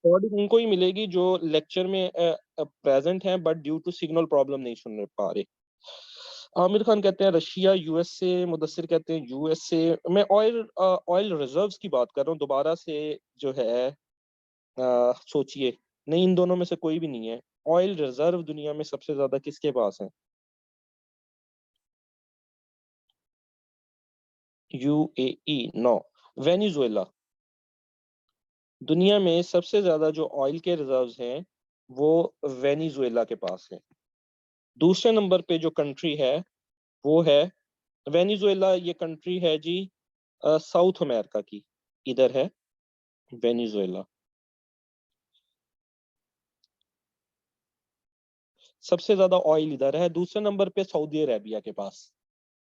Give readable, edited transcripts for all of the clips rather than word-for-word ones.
Recording उनको ही मिलेगी जो लेक्चर में प्रेजेंट हैं but due to signal problem नहीं सुन पा रहे। आमिर खान कहते हैं रशिया यूएसए, मुदस्सिर कहते हैं यूएसए। मैं ऑयल रिजर्व्स की बात कर रहा हूँ दोबारा से, जो है सोचिए। नहीं, इन दोनों में से कोई भी नहीं है। ऑयल रिजर्व दुनिया में सबसे ज्यादा किसके पास है? यूएई? नो। वेनेजुएला। दुनिया में सबसे ज्यादा जो ऑयल के रिजर्व्स हैं वो वेनेजुएला के पास है। दूसरे नंबर पे जो कंट्री है वो है वेनेजुएला। ये कंट्री है जी साउथ अमेरिका की, इधर है वेनेजुएला। सबसे ज्यादा ऑयल इधर है। दूसरे नंबर पे सऊदी अरेबिया के पास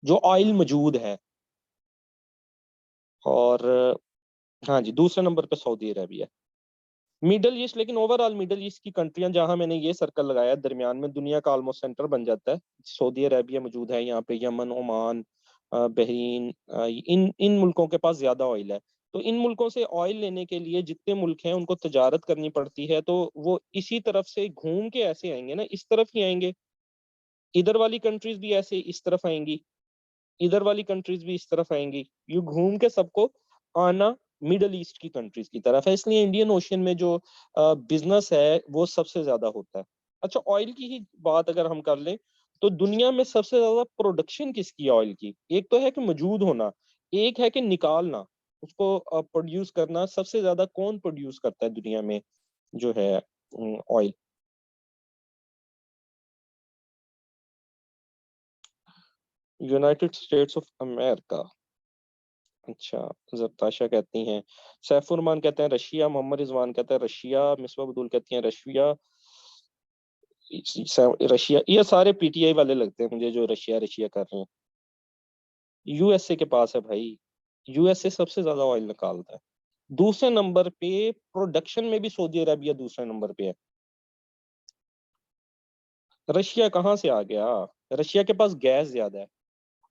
जो ऑयल मौजूद है। और हाँ जी, दूसरे नंबर पे सऊदी अरेबिया। मिडल ईस्ट, लेकिन ओवरऑल मिडल ईस्ट की कंट्रियां जहां मैंने ये सर्कल लगाया दरमियान में, दुनिया का ऑलमोस्ट सेंटर बन जाता है। सऊदी अरेबिया मौजूद है यहाँ पे, यमन, ओमान, बहरीन, इन इन मुल्कों के पास ज्यादा ऑयल है। तो इन मुल्कों से ऑयल लेने के लिए जितने मुल्क हैं उनको तजारत करनी पड़ती है, तो वो इसी तरफ से घूम के ऐसे आएंगे ना, इस तरफ ही आएंगे। इधर वाली कंट्रीज भी ऐसे इस तरफ आएंगी, इधर वाली कंट्रीज भी इस तरफ आएंगी। यू घूम के सबको आना मिडल ईस्ट की कंट्रीज की तरफ है। इसलिए इंडियन ओशियन में जो बिजनेस है वो सबसे ज्यादा होता है। अच्छा, ऑयल की ही बात अगर हम कर लें तो दुनिया में सबसे ज्यादा प्रोडक्शन किसकी है ऑयल की? एक तो है कि मौजूद होना, एक है कि निकालना, उसको प्रोड्यूस करना। सबसे ज्यादा कौन प्रोड्यूस करता है दुनिया में जो है oil? United states of America. अच्छा, जरताशा कहती हैं। सैफुरमान कहते हैं रशिया। मोहम्मद रिजवान कहता है रशिया। मिसबा बदूल कहती हैं रशिया। रशिया, ये सारे पीटीआई वाले लगते हैं मुझे जो रशिया रशिया कर रहे हैं। यूएसए के पास है भाई। यूएसए सबसे ज्यादा ऑयल निकालता है। दूसरे नंबर पे प्रोडक्शन में भी सऊदी अरेबिया दूसरे नंबर पे है। रशिया कहाँ से आ गया? रशिया के पास गैस ज्यादा है।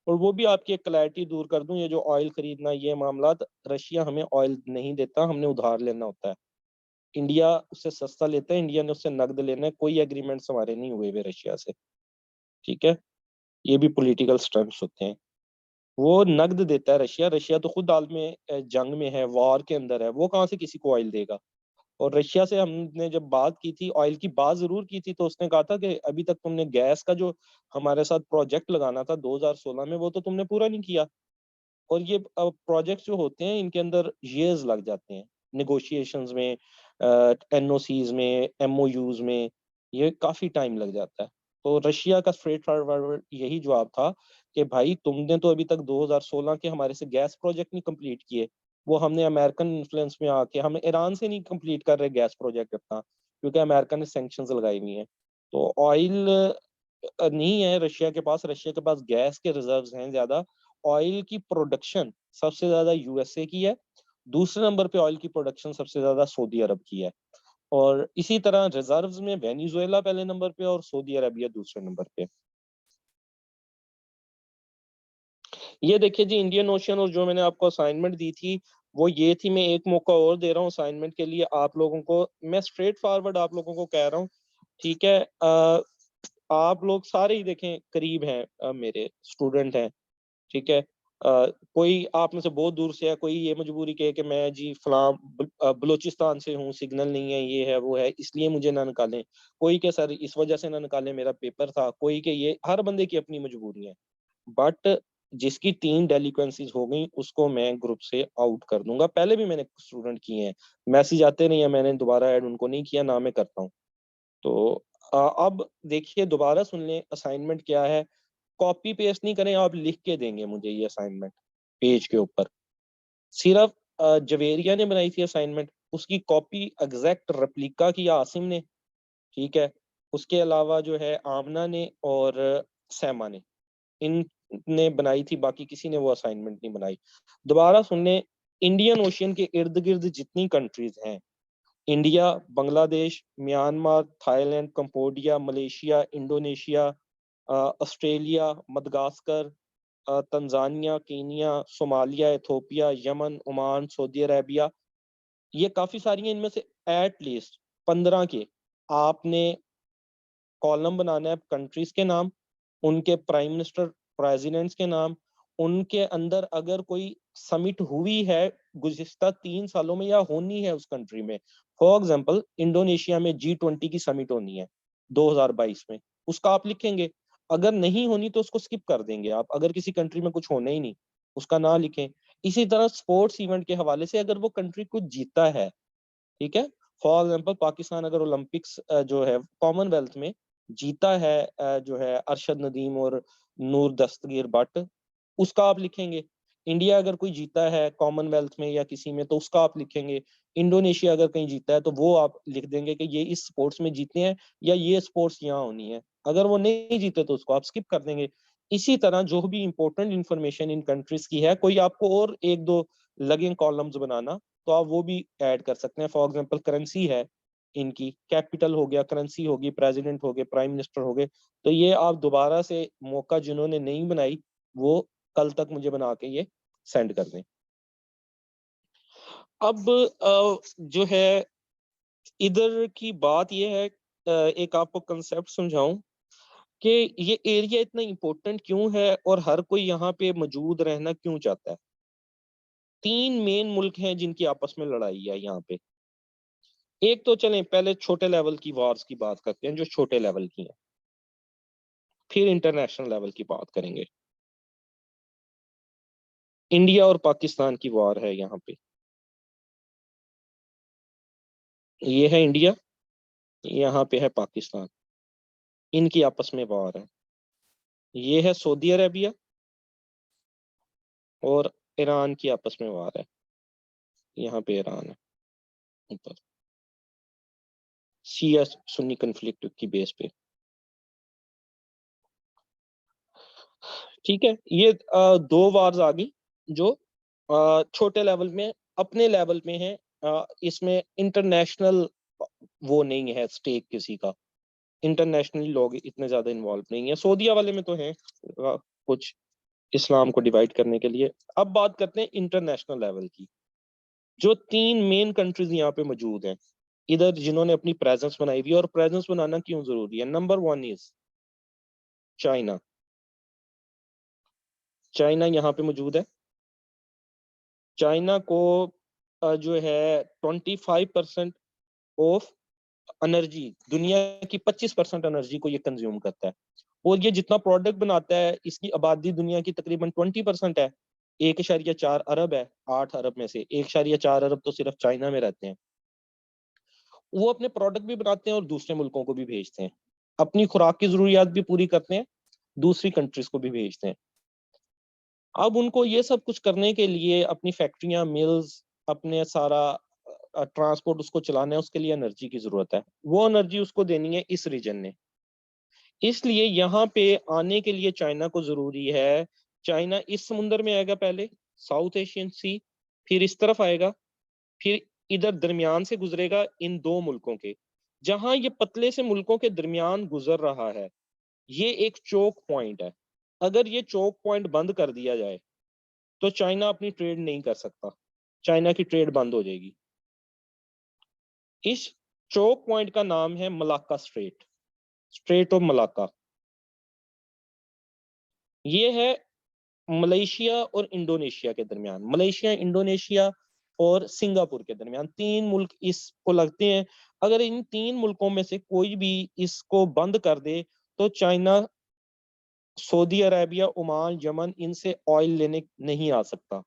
और वो भी आपकी एक क्लैरिटी दूर कर दूं, ये जो ऑयल खरीदना ये मामला, रशिया हमें ऑयल नहीं देता, हमने उधार लेना होता है। इंडिया उससे सस्ता लेता है, इंडिया ने उससे नकद लेना है। कोई एग्रीमेंट्स हमारे नहीं हुए हुए रशिया से, ठीक है? ये भी पॉलिटिकल स्टंट्स होते हैं। वो नकद देता है रशिया। रशिया तो खुद हाल में जंग में है, वॉर के अंदर है, वो कहाँ से किसी को ऑयल देगा? और रशिया से हमने जब बात की थी, ऑयल की बात जरूर की थी, तो उसने कहा था कि अभी तक तुमने गैस का जो हमारे साथ प्रोजेक्ट लगाना था 2016 में वो तो तुमने पूरा नहीं किया। और ये प्रोजेक्ट्स जो होते हैं इनके अंदर ईयर्स लग जाते हैं, निगोशिएशंस में, एनओसीज में, एमओयूज में, ये काफी टाइम लग जाता है। तो रशिया का स्ट्रेट फॉरवर्ड यही जवाब था कि भाई तुमने तो अभी तक 2016 के हमारे से गैस प्रोजेक्ट नहीं कंप्लीट किए। वो हमने अमेरिकन इन्फ्लुएंस में आके हम ईरान से नहीं कंप्लीट कर रहे गैस प्रोजेक्ट अपना, क्योंकि अमेरिका ने सैंक्शंस लगाई हुई हैं। तो ऑयल नहीं है रशिया के पास। रशिया के पास गैस के रिजर्व्स हैं ज्यादा। ऑयल की प्रोडक्शन सबसे ज्यादा यूएसए की है। दूसरे नंबर पे ऑयल की प्रोडक्शन सबसे ज्यादा सऊदी अरब की है। और इसी तरह रिजर्व्स में वेनेजुएला पहले नंबर पे और सऊदी अरबिया दूसरे नंबर पे। ये देखिए जी, इंडियन ओशियन, और जो मैंने आपको असाइनमेंट दी थी वो ये थी। मैं एक मौका और दे रहा हूँ असाइनमेंट के लिए आप लोगों को। मैं स्ट्रेट फॉरवर्ड आप लोगों को कह रहा हूँ, ठीक है? आप लोग सारे ही देखें, करीब हैं, मेरे स्टूडेंट हैं, ठीक है? कोई आप में से बहुत दूर से है, कोई ये मजबूरी कहे कि मैं जी फलां बलूचिस्तान से हूँ, सिग्नल नहीं है, ये है वो है, इसलिए मुझे ना निकालें। कोई के सर इस वजह से ना निकालें, मेरा पेपर था। कोई के ये, हर बंदे की अपनी मजबूरी है। बट जिसकी 3 डेलिक्वेंसीज हो गई उसको मैं ग्रुप से आउट कर दूंगा। पहले भी मैंने स्टूडेंट किए हैं, मैसेज आते नहीं है, मैंने दोबारा ऐड उनको नहीं किया, ना मैं करता हूँ। तो अब देखिए, दोबारा सुन लें असाइनमेंट क्या है। कॉपी पेस्ट नहीं करें, आप लिख के देंगे मुझे ये असाइनमेंट पेज के ऊपर। सिर्फ जवेरिया ने बनाई थी असाइनमेंट, उसकी कॉपी एग्जैक्ट रेप्लिका की आसिम ने, ठीक है? उसके अलावा जो है आमना ने और सैमा ने, इन ने बनाई थी, बाकी किसी ने वो असाइनमेंट नहीं बनाई। दोबारा सुनने, इंडियन ओशियन के इर्द गिर्द जितनी कंट्रीज हैं, India, Bangladesh, Myanmar, Thailand, Cambodia, Malaysia, Indonesia, Australia, Madagascar, Tanzania, Kenya, Somalia, Ethiopia, Yemen, Oman, Saudi Arabia, ये काफी सारी हैं, इनमें से एट लीस्ट 15 के आपने कॉलम बनाना है कंट्रीज के नाम, उनके प्राइम मिनिस्टर, प्रेसिडेंट्स के नाम, उनके अंदर अगर कोई समिट हुई है गुज़िश्ता 3 सालों में या होनी है उस कंट्री में। फॉर एग्जांपल इंडोनेशिया में G20 की समिट होनी है 2022 में, उसका आप लिखेंगे। अगर नहीं होनी तो उसको स्किप कर देंगे आप, अगर किसी कंट्री में कुछ होना ही नहीं उसका ना लिखें। इसी तरह स्पोर्ट्स इवेंट के हवाले से अगर वो कंट्री कुछ जीता है, ठीक है, फॉर एग्जाम्पल पाकिस्तान अगर ओलंपिक्स जो है कॉमनवेल्थ में जीता है जो है अरशद नदीम और नूर दस्तगीर भट्ट, उसका आप लिखेंगे। इंडिया अगर कोई जीता है कॉमनवेल्थ में या किसी में तो उसका आप लिखेंगे। इंडोनेशिया अगर कहीं जीता है तो वो आप लिख देंगे कि ये इस स्पोर्ट्स में जीते हैं या ये स्पोर्ट्स यहाँ होनी है। अगर वो नहीं जीते तो उसको आप स्किप कर देंगे। इसी तरह जो भी इंपॉर्टेंट इंफॉर्मेशन इन कंट्रीज की है, कोई आपको और एक दो लगे कॉलम्स बनाना तो आप वो भी ऐड कर सकते हैं। फॉर एग्जांपल करेंसी है इनकी, कैपिटल हो गया, करेंसी होगी, प्रेसिडेंट हो गए, प्राइम मिनिस्टर हो गए, तो ये आप दोबारा से मौका जिन्होंने नहीं बनाई वो कल तक मुझे बना के ये सेंड कर दें। अब जो है इधर की बात ये है, एक आपको कंसेप्ट समझाऊं कि ये एरिया इतना इम्पोर्टेंट क्यों है और हर कोई यहाँ पे मौजूद रहना क्यों चाहता है। 3 मेन मुल्क हैं जिनकी आपस में लड़ाई है यहाँ पे। एक तो चलें पहले छोटे लेवल की वॉर्स की बात करते हैं जो छोटे लेवल की हैं, फिर इंटरनेशनल लेवल की बात करेंगे। इंडिया और पाकिस्तान की वॉर है यहाँ पे। ये है इंडिया, यहाँ पे है पाकिस्तान, इनकी आपस में वॉर है। ये है सऊदी अरेबिया और ईरान की आपस में वॉर है, यहाँ पे ईरान है ऊपर, शिया सुन्नी कन्फ्लिक्ट की बेस पे। ठीक है, ये दो वार्स आ गई जो छोटे लेवल में अपने लेवल में है। इसमें इंटरनेशनल वो नहीं है स्टेक किसी का, इंटरनेशनली लोग इतने ज्यादा इन्वॉल्व नहीं है। सऊदीया वाले में तो है कुछ इस्लाम को डिवाइड करने के लिए। अब बात करते हैं इंटरनेशनल लेवल की। जो 3 मेन कंट्रीज यहाँ पे मौजूद हैं इधर जिन्होंने अपनी प्रेजेंस बनाई हुई है, और प्रेजेंस बनाना क्यों जरूरी है। Number 1 is China. चाइना यहाँ पे मौजूद है। चाइना को जो है 25% ऑफ एनर्जी, दुनिया की 25% एनर्जी को ये कंज्यूम करता है। और ये जितना प्रोडक्ट बनाता है इसकी आबादी दुनिया की तकरीबन 20% है। 1.4 अरब है, 8 अरब में से 1.4 अरब तो सिर्फ चाइना में रहते हैं। वो अपने प्रोडक्ट भी बनाते हैं और दूसरे मुल्कों को भी भेजते हैं, अपनी खुराक की जरूरियात भी पूरी करते हैं, दूसरी कंट्रीज को भी भेजते हैं। अब उनको ये सब कुछ करने के लिए अपनी फैक्ट्रियां, मिल्स, अपने सारा ट्रांसपोर्ट उसको चलाना है, उसके लिए एनर्जी की जरूरत है। वो एनर्जी उसको देनी है इस रीजन ने, इसलिए यहाँ पे आने के लिए चाइना को जरूरी है। चाइना इस समुंदर में आएगा पहले, साउथ एशियन सी, फिर इस तरफ आएगा, फिर इधर दरमियान से गुजरेगा इन दो मुल्कों के। जहां ये पतले से मुल्कों के दरमियान गुजर रहा है ये एक चोक पॉइंट है। अगर ये चोक पॉइंट बंद कर दिया जाए तो चाइना अपनी ट्रेड नहीं कर सकता, चाइना की ट्रेड बंद हो जाएगी। इस चोक पॉइंट का नाम है Malacca straight, straight of Malacca. ये है मलेशिया और इंडोनेशिया के दरमियान, मलेशिया, इंडोनेशिया और सिंगापुर के दरमियान 3 मुल्क इसको लगते हैं। अगर इन 3 मुल्कों में से कोई भी इसको बंद कर दे तो China, Saudi Arabia, Oman, Yemen इनसे ऑयल लेने नहीं आ सकता।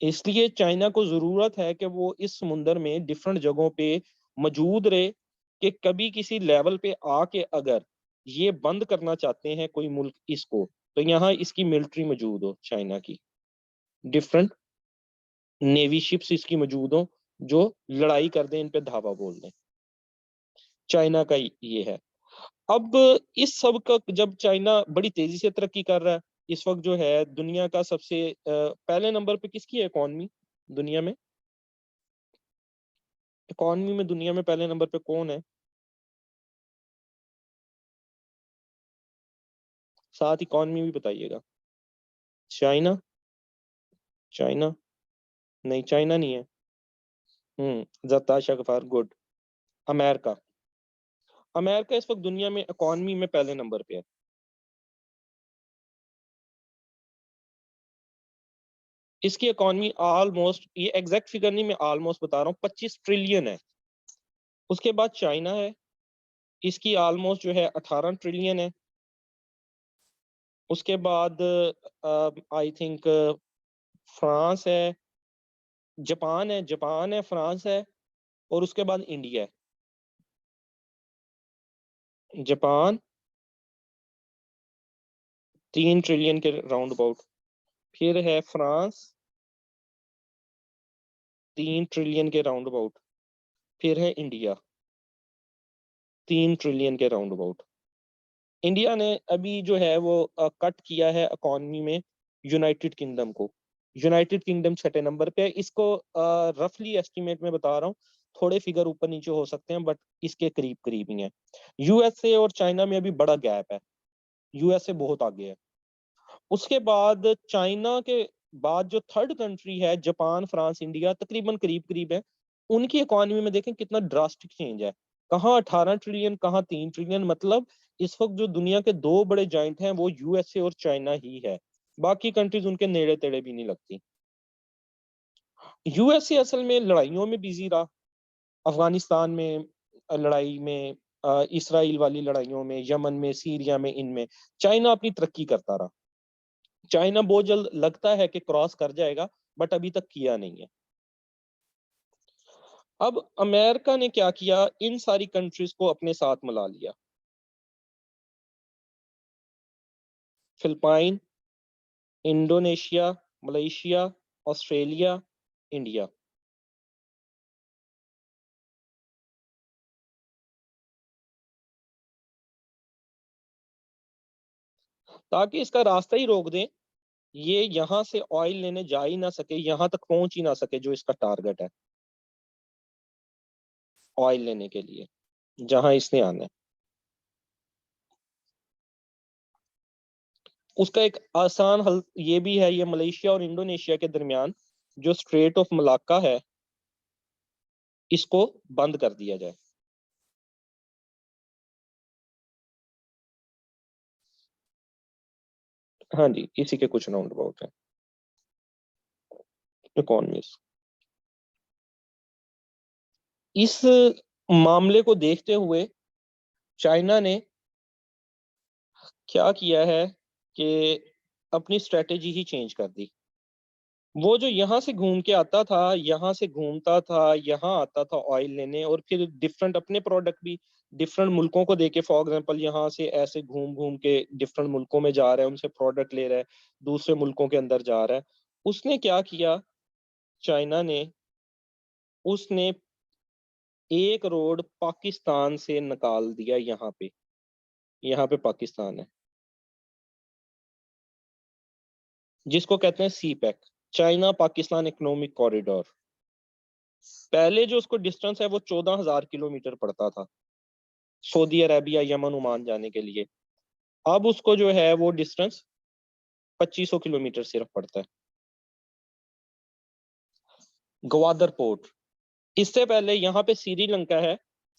इसलिए चाइना को जरूरत है कि वो इस समुंदर में डिफरेंट जगहों पे मौजूद रहे, कि कभी किसी लेवल पे आके अगर ये बंद करना चाहते हैं कोई मुल्क इसको, तो यहाँ इसकी मिलिट्री मौजूद हो, चाइना की डिफरेंट नेवी शिप्स इसकी मौजूद हो जो लड़ाई कर दें, इन पे धावा बोल दें। चाइना का ये है। अब इस सब का जब चाइना बड़ी तेजी से तरक्की कर रहा है, इस वक्त जो है दुनिया का सबसे पहले नंबर पे किसकी है इकॉनमी दुनिया में, इकॉनमी में दुनिया में पहले नंबर पे कौन है, साथ इकॉनमी भी बताइएगा। चाइना, चाइना नहीं, चाइना नहीं है। जताशा गफार, गुड। अमेरिका। अमेरिका इस वक्त दुनिया में इकोनॉमी में पहले नंबर पे है। इसकी इकोनॉमी ऑलमोस्ट, ये एग्जैक्ट फिगर नहीं मैं ऑलमोस्ट बता रहा हूँ, 25 ट्रिलियन है। उसके बाद चाइना है, इसकी ऑलमोस्ट जो है 18 ट्रिलियन है। उसके बाद आई थिंक फ्रांस है, जापान है, फ्रांस है, और उसके बाद इंडिया है। जापान 3 ट्रिलियन के राउंड अबाउट, फिर है फ्रांस 3 ट्रिलियन के राउंड अबाउट, फिर है इंडिया 3 ट्रिलियन के राउंड अबाउट। इंडिया ने अभी जो है वो कट किया है इकोनॉमी में यूनाइटेड किंगडम को। यूनाइटेड किंगडम छठे नंबर पे है। इसको रफली एस्टिमेट में बता रहा हूँ, थोड़े फिगर ऊपर नीचे हो सकते हैं, बट इसके करीब करीब ही है। यूएसए और चाइना में अभी बड़ा गैप है, यूएसए बहुत आगे है। उसके बाद चाइना के बाद जो थर्ड कंट्री है, जापान, फ्रांस, इंडिया, तकरीबन करीब करीब है। उनकी इकोनॉमी में देखें कितना ड्रास्टिक चेंज है, कहाँ 18 ट्रिलियन, कहाँ 3 ट्रिलियन। मतलब इस वक्त जो दुनिया के दो बड़े जाइंट हैं वो यूएसए और चाइना ही है, बाकी कंट्रीज उनके नेड़े तेड़े भी नहीं लगती। यूएसए असल में लड़ाइयों में बिजी रहा, अफगानिस्तान में लड़ाई में, इसराइल वाली लड़ाइयों में, यमन में, सीरिया में, इनमें। चाइना अपनी तरक्की करता रहा। चाइना बहुत जल्द लगता है कि क्रॉस कर जाएगा, बट अभी तक किया नहीं है। अब अमेरिका ने क्या किया, इन सारी कंट्रीज को अपने साथ मिला लिया। Philippine, Indonesia, Malaysia, Australia, India. ताकि इसका रास्ता ही रोक दें, ये यहां से ऑयल लेने जा ही ना सके, यहां तक पहुंच ही ना सके जो इसका टारगेट है ऑयल लेने के लिए, जहां इसने आना है। उसका एक आसान हल ये भी है, ये मलेशिया और इंडोनेशिया के दरमियान जो स्ट्रेट ऑफ मलाक्का है, इसको बंद कर दिया जाए। हाँ जी, इसी के कुछ राउंड अबाउट है इकोनॉमीज। इस मामले को देखते हुए चाइना ने क्या किया है कि अपनी स्ट्रेटेजी ही चेंज कर दी। वो जो यहाँ से घूम के आता था, यहाँ से घूमता था, यहाँ आता था ऑयल लेने, और फिर डिफरेंट अपने प्रोडक्ट भी डिफरेंट मुल्कों को देके, फॉर एग्जांपल यहाँ से ऐसे घूम घूम के डिफरेंट मुल्कों में जा रहा है, उनसे प्रोडक्ट ले रहा है, दूसरे मुल्कों के अंदर जा रहा है। उसने क्या किया, चाइना ने, उसने एक रोड पाकिस्तान से निकाल दिया यहाँ पे। यहाँ पे पाकिस्तान है, जिसको कहते हैं CPEC, China Pakistan economic corridor. पहले जो उसको डिस्टेंस है वो 14,000 किलोमीटर पड़ता था सऊदी अरेबिया, यमन, ओमान जाने के लिए। अब उसको जो है वो डिस्टेंस 2500 किलोमीटर सिर्फ पड़ता है। ग्वादर पोर्ट, इससे पहले यहाँ पे श्रीलंका है,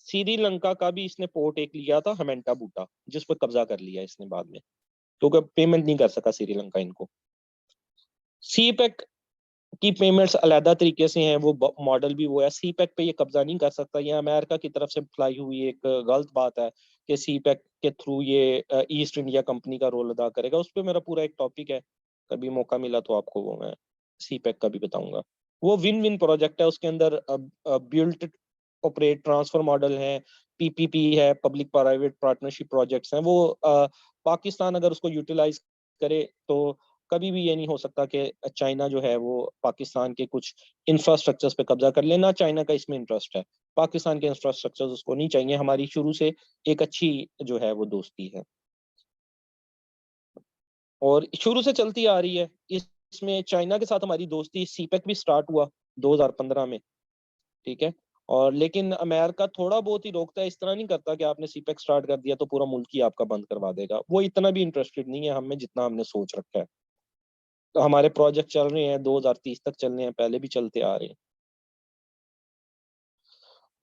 श्रीलंका का भी इसने पोर्ट एक लिया था, हमेंटा बूटा, जिस पर कब्जा कर लिया इसने बाद में, क्योंकि पेमेंट नहीं कर सका श्रीलंका इनको। सी पैक की पेमेंट्स अलग तरीके से हैं, वो मॉडल भी वो है। सी पैक पे ये कब्जा नहीं कर सकता, ये अमेरिका की तरफ से फैलाई हुई एक गलत बात है कि सी पैक के थ्रू ये ईस्ट इंडिया कंपनी का रोल अदा करेगा। उस पर मेरा पूरा एक टॉपिक है, कभी मौका मिला तो आपको वो मैं सी पैक का भी बताऊंगा। वो विन विन प्रोजेक्ट है, उसके अंदर बिल्ट ऑपरेट ट्रांसफर मॉडल है, पीपीपी है, पब्लिक प्राइवेट पार्टनरशिप प्रोजेक्ट्स हैं। वो पाकिस्तान अगर उसको यूटिलाइज करे तो कभी भी ये नहीं हो सकता कि चाइना जो है वो पाकिस्तान के कुछ इंफ्रास्ट्रक्चर्स पे कब्जा कर ले। ना चाइना का इसमें इंटरेस्ट है, पाकिस्तान के इंफ्रास्ट्रक्चर्स उसको नहीं चाहिए। हमारी शुरू से एक अच्छी जो है वो दोस्ती है, और शुरू से चलती आ रही है। इसमें चाइना के साथ हमारी दोस्ती, सीपेक भी स्टार्ट हुआ 2015 में, ठीक है। और लेकिन अमेरिका थोड़ा बहुत ही रोकता है, इस तरह नहीं करता कि आपने सीपेक स्टार्ट कर दिया तो पूरा मुल्क ही आपका बंद करवा देगा। वो इतना भी इंटरेस्टेड नहीं है हमें जितना हमने सोच रखा है। तो हमारे प्रोजेक्ट चल रहे हैं, 2030 तक चलने हैं, पहले भी चलते आ रहे हैं।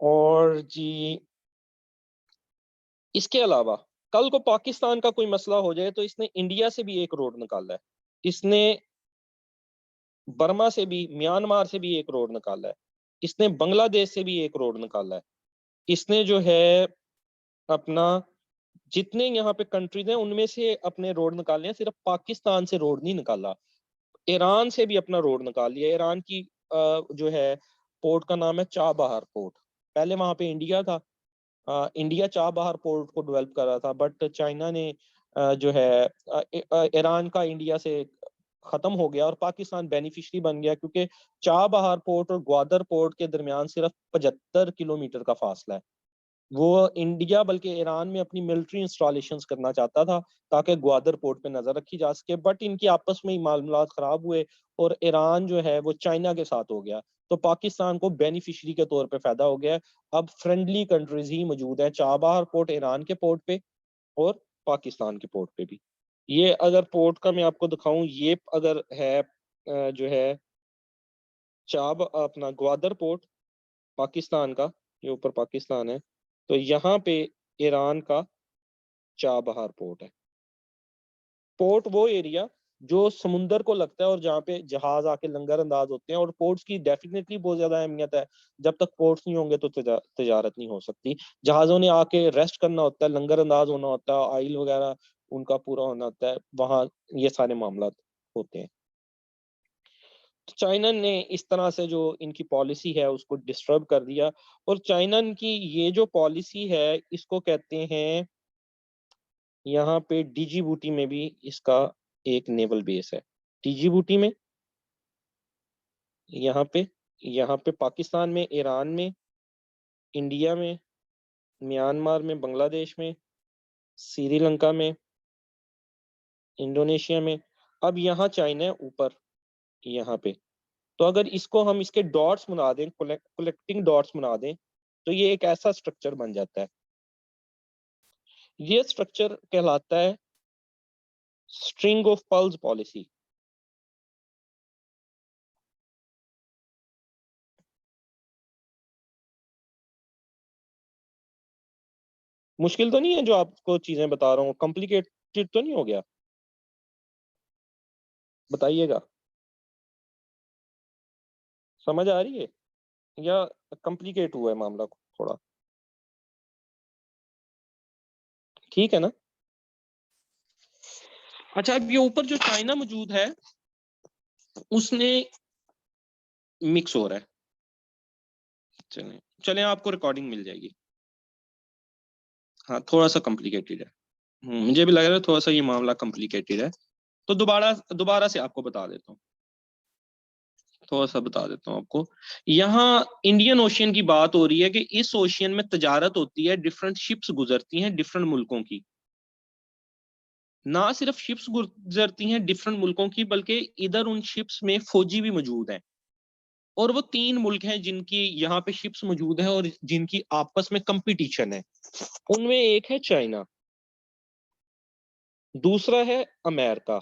और जी इसके अलावा कल को पाकिस्तान का कोई मसला हो जाए तो इसने इंडिया से भी एक रोड निकाला है, इसने बर्मा से भी, म्यांमार से भी एक रोड निकाला है, इसने बांग्लादेश से भी एक रोड निकाला है, इसने जो है अपना जितने यहाँ पे कंट्रीज हैं उनमें से अपने रोड निकाले हैं, सिर्फ पाकिस्तान से रोड नहीं निकाला। ईरान से भी अपना रोड निकाल लिया। ईरान की जो है पोर्ट का नाम है चाबहार पोर्ट। पहले वहां पे इंडिया था, इंडिया चाबहार पोर्ट को डेवलप कर रहा था, बट चाइना ने जो है ईरान का इंडिया से खत्म हो गया और पाकिस्तान बेनिफिशियरी बन गया, क्योंकि चाबहार पोर्ट और ग्वादर पोर्ट के दरमियान सिर्फ 75 किलोमीटर का फासला है। वो इंडिया बल्कि ईरान में अपनी मिलिट्री इंस्टॉलेशंस करना चाहता था ताकि ग्वादर पोर्ट पे नजर रखी जा सके, बट इनकी आपस में ही मामलात खराब हुए और ईरान जो है वो चाइना के साथ हो गया। तो पाकिस्तान को बेनिफिशियरी के तौर पे फायदा हो गया। अब फ्रेंडली कंट्रीज ही मौजूद है, चाबहार पोर्ट ईरान के पोर्ट पे और पाकिस्तान के पोर्ट पे भी। ये अगर पोर्ट का मैं आपको दिखाऊं, ये अगर है जो है अपना ग्वादर पोर्ट पाकिस्तान का, ये ऊपर पाकिस्तान है, तो यहाँ पे ईरान का चाबहार पोर्ट है। पोर्ट वो एरिया जो समुंदर को लगता है और जहाँ पे जहाज आके लंगर अंदाज होते हैं, और पोर्ट्स की डेफिनेटली बहुत ज्यादा अहमियत है। जब तक पोर्ट्स नहीं होंगे तो तजारत नहीं हो सकती। जहाजों ने आके रेस्ट करना होता है, लंगर अंदाज होना होता है, ऑयल वगैरह उनका पूरा होना होता है वहाँ, ये सारे मामला होते हैं। तो चाइना ने इस तरह से जो इनकी पॉलिसी है उसको डिस्टर्ब कर दिया। और चाइना की ये जो पॉलिसी है इसको कहते हैं, यहाँ पे डिजीबूटी में भी इसका एक नेवल बेस है। डिजीबूटी में, यहाँ पे पाकिस्तान में, ईरान में, इंडिया में, म्यांमार में, बांग्लादेश में, श्रीलंका में, इंडोनेशिया में। अब यहाँ चाइना है ऊपर यहाँ पे। तो अगर इसको हम इसके डॉट्स बना दें, कलेक्टिंग डॉट्स बना दें, तो ये एक ऐसा स्ट्रक्चर बन जाता है। ये स्ट्रक्चर कहलाता है स्ट्रिंग ऑफ पल्स पॉलिसी। मुश्किल तो नहीं है जो आपको चीजें बता रहा हूँ, कॉम्प्लिकेटेड तो नहीं हो गया? बताइएगा, समझ आ रही है या कॉम्प्लिकेट हुआ है मामला थोड़ा? ठीक है ना? अच्छा, अब ये ऊपर जो चाइना मौजूद है उसने मिक्स हो रहा है। चले चले आपको रिकॉर्डिंग मिल जाएगी। हाँ, थोड़ा सा कॉम्प्लिकेटेड है। मुझे भी लग रहा है थोड़ा सा ये मामला कॉम्प्लिकेटेड है। तो दोबारा दोबारा से आपको बता देता हूँ, थोड़ा सा बता देता हूँ आपको। यहाँ इंडियन ओशियन की बात हो रही है कि इस ओशियन में तजारत होती है, डिफरेंट शिप्स गुजरती हैं डिफरेंट मुल्कों की। ना सिर्फ शिप्स गुजरती हैं डिफरेंट मुल्कों की, बल्कि इधर उन शिप्स में फौजी भी मौजूद हैं। और वो 3 मुल्क हैं जिनकी यहाँ पे शिप्स मौजूद है और जिनकी आपस में कंपटीशन है। उनमें एक है चाइना, दूसरा है अमेरिका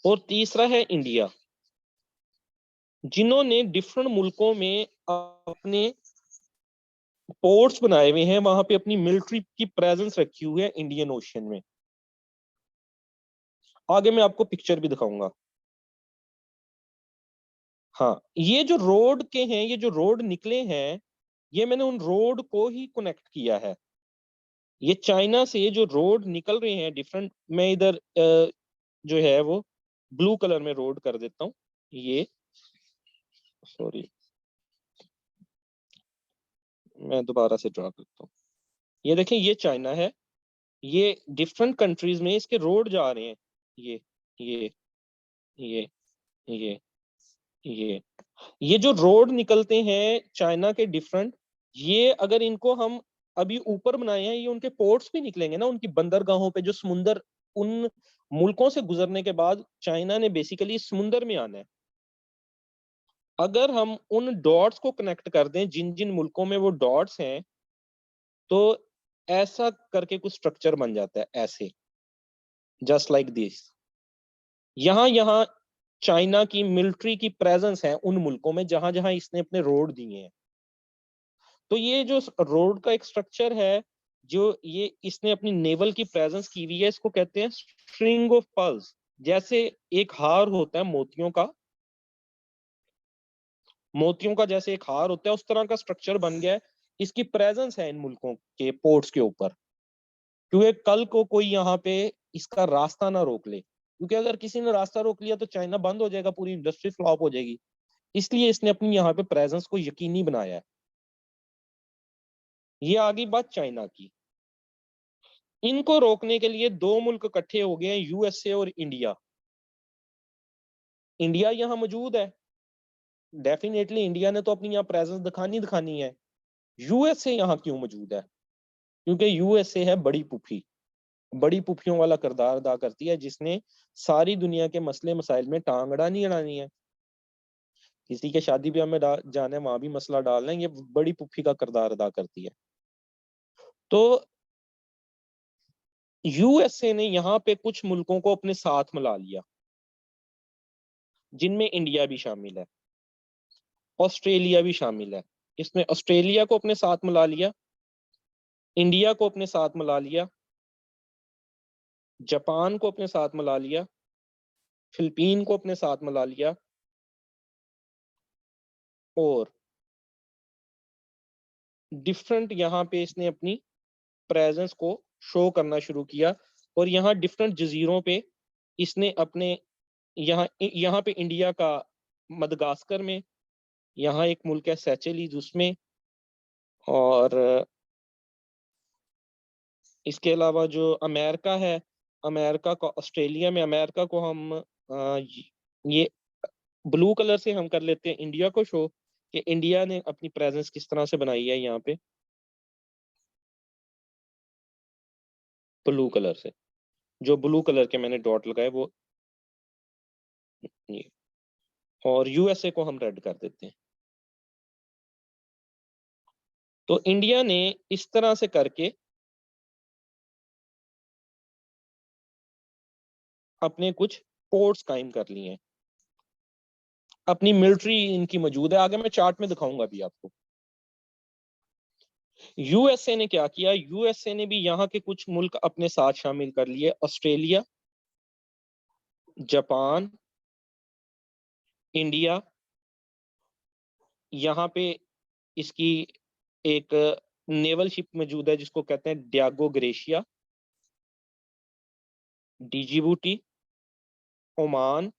और तीसरा है इंडिया, जिन्होंने डिफरेंट मुल्कों में अपने पोर्ट्स बनाए हुए हैं, वहां पे अपनी मिलिट्री की प्रेजेंस रखी हुई है इंडियन ओशियन में। आगे मैं आपको पिक्चर भी दिखाऊंगा। हाँ, ये जो रोड के हैं, ये जो रोड निकले हैं, ये मैंने उन रोड को ही कनेक्ट किया है। ये चाइना से जो रोड निकल रहे हैं डिफरेंट, मैं इधर जो है वो ब्लू कलर में रोड कर देता हूँ। ये, सॉरी, मैं दोबारा से ड्रा करता हूँ। ये देखें, ये चाइना है, ये डिफरेंट कंट्रीज में इसके रोड जा रहे हैं। ये ये ये ये ये ये जो रोड निकलते हैं चाइना के डिफरेंट, ये अगर इनको हम अभी ऊपर बनाए हैं, ये उनके पोर्ट्स भी निकलेंगे ना, उनकी बंदरगाहों पे जो समुंदर, उन मुल्कों से गुजरने के बाद चाइना ने बेसिकली समुंदर में आना है। अगर हम उन डॉट्स को कनेक्ट कर दें जिन जिन मुल्कों में वो डॉट्स हैं, तो ऐसा करके कुछ स्ट्रक्चर बन जाता है, ऐसे, जस्ट लाइक दिस। यहाँ यहाँ चाइना की मिलिट्री की प्रेजेंस है उन मुल्कों में जहां जहां इसने अपने रोड दिए हैं। तो ये जो रोड का एक स्ट्रक्चर है, जो ये इसने अपनी नेवल की प्रेजेंस की हुई है, इसको कहते हैं स्ट्रिंग ऑफ पर्ल्स। जैसे एक हार होता है मोतियों का जैसे एक हार होता है, उस तरह का स्ट्रक्चर बन गया है। इसकी प्रेजेंस है इन मुल्कों के पोर्ट्स के ऊपर, क्योंकि कल को कोई यहाँ पे इसका रास्ता ना रोक ले, क्योंकि अगर किसी ने रास्ता रोक लिया तो चाइना बंद हो जाएगा, पूरी इंडस्ट्री फ्लॉप हो जाएगी। इसलिए इसने अपनी यहाँ पे प्रेजेंस को यकीनी बनाया है। ये आ गई बात चाइना की। इनको रोकने के लिए दो मुल्क इकट्ठे हो गए हैं, यूएसए और इंडिया। इंडिया यहाँ मौजूद है, डेफिनेटली इंडिया ने तो अपनी यहाँ प्रेजेंस दिखानी है। यूएसए यहाँ क्यों मौजूद है? क्योंकि यूएसए है बड़ी पुफी, बड़ी पुफियों वाला किरदार अदा करती है, जिसने सारी दुनिया के मसले मसाइल में टांग अड़ानी है। किसी के शादी ब्याह में जाना है, वहां भी मसला डालना है, ये बड़ी पुफी का किरदार अदा करती है। तो यूएसए ने यहाँ पे कुछ मुल्कों को अपने साथ मिला लिया, जिनमें इंडिया भी शामिल है, ऑस्ट्रेलिया भी शामिल है। इसने ऑस्ट्रेलिया को अपने साथ मिला लिया, इंडिया को अपने साथ मिला लिया, जापान को अपने साथ मिला लिया, फिलीपीन को अपने साथ मिला लिया, और डिफरेंट यहाँ पे इसने अपनी प्रेजेंस को शो करना शुरू किया। और यहाँ डिफरेंट जजीरों पे इसने अपने यहाँ पे इंडिया का मदगास्कर में, यहाँ एक मुल्क है सेचेलीज उसमें, और इसके अलावा जो अमेरिका है, अमेरिका का ऑस्ट्रेलिया में, अमेरिका को हम ये ब्लू कलर से हम कर लेते हैं इंडिया को शो, कि इंडिया ने अपनी प्रेजेंस किस तरह से बनाई है यहाँ पे, ब्लू कलर से। जो ब्लू कलर के मैंने डॉट लगाए वो ये, और यूएसए को हम रेड कर देते हैं। तो इंडिया ने इस तरह से करके अपने कुछ पोर्ट्स कायम कर लिए हैं, अपनी मिलिट्री इनकी मौजूद है। आगे मैं चार्ट में दिखाऊंगा भी आपको। यूएसए ने क्या किया? यूएसए ने भी यहाँ के कुछ मुल्क अपने साथ शामिल कर लिए, ऑस्ट्रेलिया, जापान, इंडिया। यहाँ पे इसकी एक नेवल शिप मौजूद है जिसको कहते हैं डियागो ग्रेशिया, डिजिबूटी, ओमान।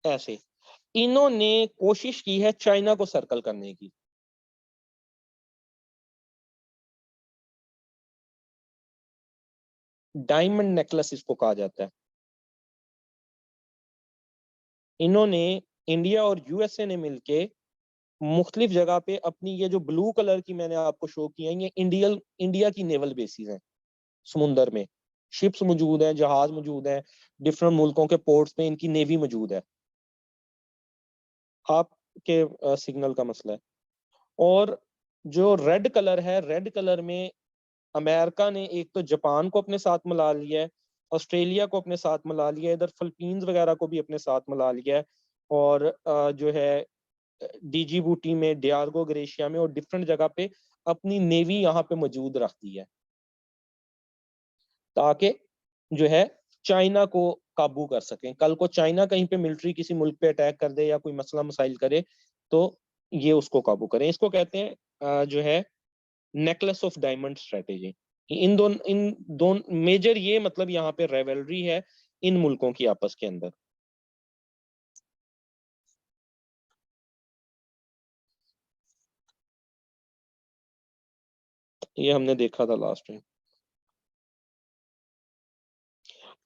ऐसे इन्होंने कोशिश की है चाइना को सर्कल करने की। डायमंड नेकलेस इसको कहा जाता है। इन्होंने, इंडिया और यूएसए ने मिलके मुख्तलिफ जगह पे अपनी ये जो ब्लू कलर की मैंने आपको शो की है, ये इंडिया की नेवल बेसिस हैं। समुंदर में शिप्स मौजूद हैं, जहाज मौजूद हैं, डिफरेंट मुल्कों के पोर्ट्स में इनकी नेवी मौजूद है। आपके सिग्नल का मसला है। और जो रेड कलर है, रेड कलर में अमेरिका ने एक तो जापान को अपने साथ मिला लिया है, ऑस्ट्रेलिया को अपने साथ मिला लिया है, इधर फिलीपींस वगैरह को भी अपने साथ मिला लिया है, और जो है डिजिबूटी में, डियागो ग्रेशिया में और डिफरेंट जगह पे अपनी नेवी यहाँ पे मौजूद रखती है, ताकि जो है चाइना को काबू कर सकें। कल को चाइना कहीं पे मिलिट्री किसी मुल्क पे अटैक कर दे या कोई मसला मसाइल करे तो ये उसको काबू करें। इसको कहते हैं जो है नेकलेस ऑफ डायमंड स्ट्रेटेजी। इन दोन मेजर ये मतलब यहाँ पे रेवलरी है इन मुल्कों की आपस के अंदर। ये हमने देखा था लास्ट टाइम।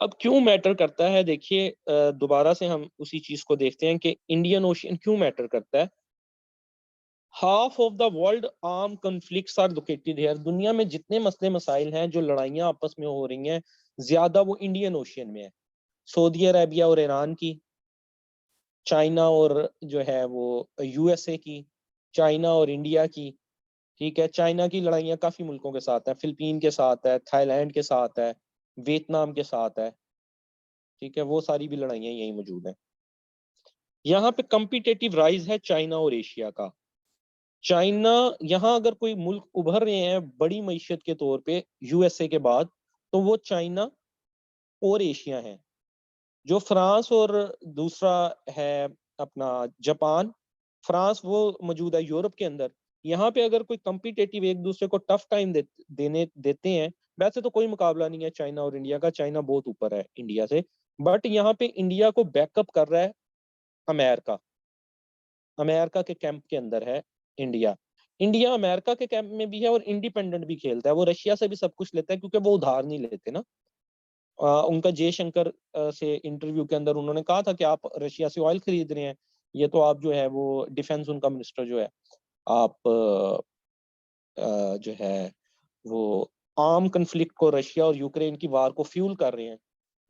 अब क्यों मैटर करता है, देखिए दोबारा से हम उसी चीज को देखते हैं कि इंडियन ओशियन क्यों मैटर करता है। Half of the world arm conflicts are located here. दुनिया में जितने मसले मसाइल हैं, जो लड़ाइयाँ आपस में हो रही हैं, ज्यादा वो इंडियन ओशियन में है। सऊदी अरेबिया और ईरान की, चाइना और जो है वो यूएसए की, चाइना और इंडिया की। ठीक है, चाइना की लड़ाइयाँ काफी मुल्कों के साथ है, फिलीपीन के साथ है, थाईलैंड के साथ है, वियतनाम के साथ है। ठीक है, वो सारी भी लड़ाइयाँ यही मौजूद हैं। यहाँ पे कम्पिटेटिव राइज है चाइना और एशिया का। चाइना, यहाँ अगर कोई मुल्क उभर रहे हैं बड़ी मईशत के तौर पे यूएसए के बाद, तो वो चाइना और एशिया है। जो फ्रांस और दूसरा है अपना जापान, फ्रांस वो मौजूद है यूरोप के अंदर। यहाँ पे अगर कोई कम्पिटेटिव एक दूसरे को टफ टाइम देते हैं, वैसे तो कोई मुकाबला नहीं है चाइना और इंडिया का, चाइना बहुत ऊपर है इंडिया से। बट यहाँ पे इंडिया को बैकअप कर रहा है अमेरिका, अमेरिका के कैंप के अंदर है इंडिया। इंडिया अमेरिका के कैंप में भी है और इंडिपेंडेंट भी खेलता है, वो रशिया से भी सब कुछ लेता है क्योंकि वो उधार नहीं लेते ना। उनका जयशंकर से इंटरव्यू के अंदर उन्होंने कहा था कि आप रशिया से ऑयल खरीद रहे हैं, ये तो आप जो है वो डिफेंस, उनका मिनिस्टर जो है, आप जो है वो आर्म कन्फ्लिक्ट को, रशिया और यूक्रेन की वार को फ्यूल कर रहे हैं।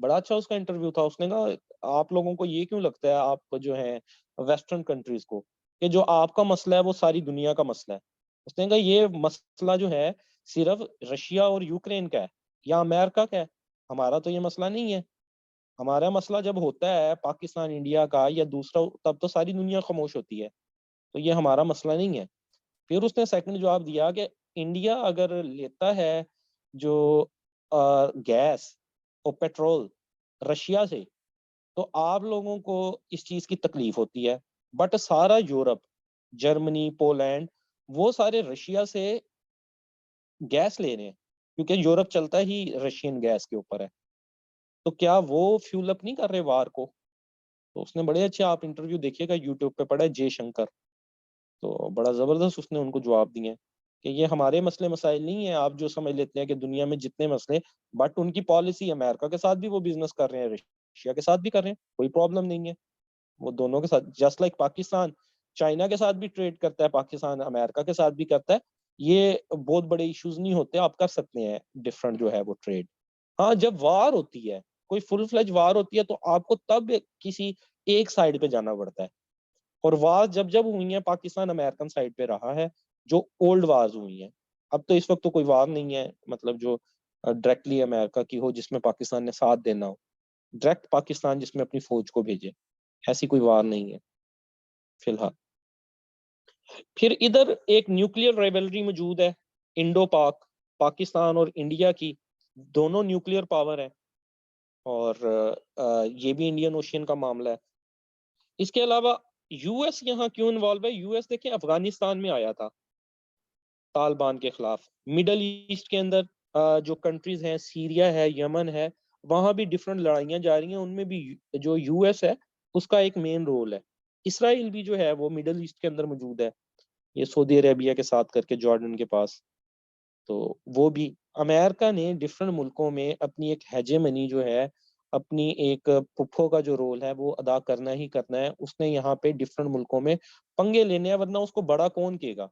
बड़ा अच्छा उसका इंटरव्यू था। उसने कहा आप लोगों को ये क्यों लगता है, आप जो है वेस्टर्न कंट्रीज को, कि जो आपका मसला है वो सारी दुनिया का मसला है। उसने कहा ये मसला जो है सिर्फ रशिया और यूक्रेन का है या अमेरिका का है, हमारा तो ये मसला नहीं है। हमारा मसला जब होता है पाकिस्तान इंडिया का या दूसरा, तब तो सारी दुनिया खामोश होती है, तो ये हमारा मसला नहीं है। फिर उसने सेकंड जवाब दिया कि इंडिया अगर लेता है जो गैस और पेट्रोल रशिया से, तो आप लोगों को इस चीज की तकलीफ होती है। बट सारा यूरोप, जर्मनी, पोलैंड, वो सारे रशिया से गैस ले रहे हैं क्योंकि यूरोप चलता ही रशियन गैस के ऊपर है। तो क्या वो फ्यूल अप नहीं कर रहे वार को? तो उसने बड़े अच्छे, आप इंटरव्यू देखिएगा यूट्यूब पे पड़ा है, जयशंकर, तो बड़ा जबरदस्त उसने उनको जवाब दिए कि ये हमारे मसले मसाइल नहीं है, आप जो समझ लेते हैं कि दुनिया में जितने मसले, बट उनकी पॉलिसी, अमेरिका के साथ भी वो बिजनेस कर रहे हैं, रशिया के साथ भी कर रहे हैं, कोई प्रॉब्लम नहीं है। वो दोनों के साथ, जस्ट लाइक पाकिस्तान चाइना के साथ भी ट्रेड करता है, पाकिस्तान अमेरिका के साथ भी करता है। ये बहुत बड़े इश्यूज नहीं होते, आप कर सकते हैं डिफरेंट जो है वो ट्रेड। हाँ, जब वार होती है, कोई फुल फ्लेज वार होती है, तो आपको तब किसी एक साइड पे जाना पड़ता है। और वार जब जब हुई है, पाकिस्तान अमेरिकन साइड पे रहा है, जो ओल्ड वार्स हुई हैं। अब तो इस वक्त तो कोई वार नहीं है, मतलब जो डायरेक्टली अमेरिका की हो जिसमें पाकिस्तान ने साथ देना हो, डायरेक्ट पाकिस्तान जिसमें अपनी फौज को भेजे, ऐसी कोई वार नहीं है फिलहाल। फिर इधर एक न्यूक्लियर राइवलरी मौजूद है, इंडो पाक, पाकिस्तान और इंडिया की, दोनों न्यूक्लियर पावर है। और ये भी इंडियन ओशियन का मामला है। इसके अलावा यूएस यहाँ क्यों इन्वॉल्व है? यूएस देखिए अफगानिस्तान में आया था तालिबान के खिलाफ, मिडल ईस्ट के अंदर जो कंट्रीज हैं, सीरिया है, यमन है, वहां भी डिफरेंट लड़ाइयां जा रही हैं, उनमें भी जो यूएस है उसका एक मेन रोल है। इसराइल भी जो है वो मिडल ईस्ट के अंदर मौजूद है, ये सऊदी अरेबिया के साथ करके जॉर्डन के पास। तो वो भी, अमेरिका ने डिफरेंट मुल्कों में अपनी एक हेजेमनी जो है, अपनी एक पुप्पो का जो रोल है वो अदा करना ही करना है। उसने यहाँ पे डिफरेंट मुल्कों में पंगे लेने हैं, वरना उसको बड़ा कौन कहेगा।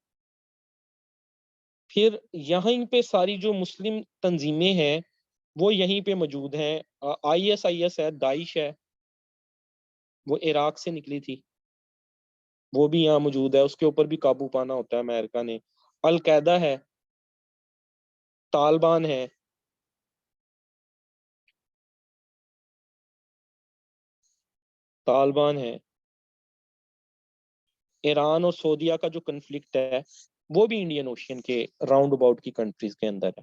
फिर यहीं पे सारी जो मुस्लिम तंजीमें हैं वो यहीं पे मौजूद हैं। आईएसआईएस है, दाइश है, वो इराक से निकली थी, वो भी यहाँ मौजूद है, उसके ऊपर भी काबू पाना होता है अमेरिका ने। अल कायदा है, तालिबान है, तालिबान है, ईरान और सऊदीया का जो कन्फ्लिक्ट है वो भी इंडियन ओशियन के राउंड अबाउट की कंट्रीज के अंदर है।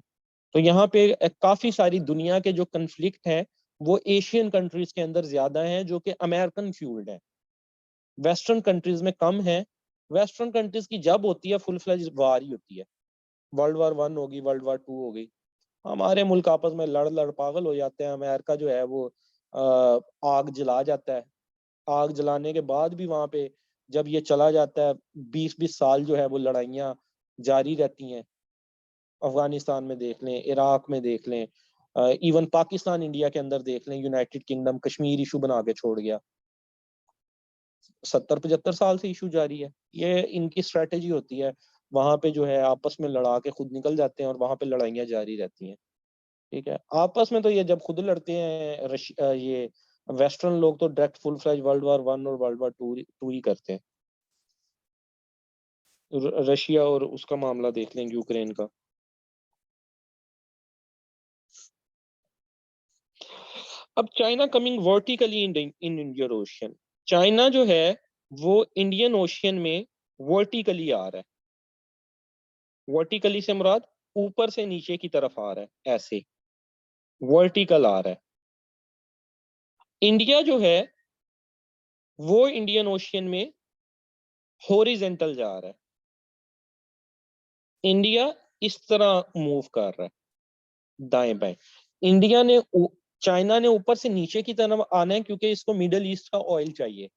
तो यहाँ पे काफी सारी दुनिया के जो कन्फ्लिक्ट है वो एशियन कंट्रीज के अंदर ज्यादा है, जो कि अमेरिकन फ्यूल्ड है, वेस्टर्न कंट्रीज में कम है। वेस्टर्न कंट्रीज की जब होती है फुल फ्लेज वार ही होती है, वर्ल्ड वार वन होगी, वर्ल्ड वार टू हो गई। हमारे मुल्क आपस में लड़ लड़ पागल हो जाते हैं। अमेरिका जो है वो आग जला जाता है, आग जलाने के बाद भी वहां पे जब ये चला जाता है, 20-20 साल जो है वो लड़ाइयाँ जारी रहती हैं। अफगानिस्तान में देख लें, इराक में देख लें, इवन पाकिस्तान इंडिया के अंदर देख लें, यूनाइटेड किंगडम कश्मीर इशू बना के छोड़ गया, 70-75 साल से इशू जारी है। ये इनकी स्ट्रेटेजी होती है, वहां पे जो है आपस में लड़ा के खुद निकल जाते हैं और वहां पे लड़ाइयाँ जारी रहती हैं। ठीक है, आपस में तो ये जब खुद लड़ते हैं ये वेस्टर्न लोग, तो direct full fledge world war one और वर्ल्ड वार टू ही करते हैं। रशिया और उसका मामला देख लें, यूक्रेन का। अब China coming vertically in Indian ocean, China जो है वो इंडियन ओशियन में वर्टिकली आ रहा है। वर्टिकली से मुराद ऊपर से नीचे की तरफ आ रहा है, ऐसे वर्टिकल आ रहा है। इंडिया जो है वो इंडियन ओशियन में हॉरिजेंटल जा रहा है। इंडिया इस तरह मूव कर रहा है, दाएं बाएं। इंडिया ने चाइना ने ऊपर से नीचे की तरफ आना है क्योंकि इसको मिडल ईस्ट का ऑयल चाहिए,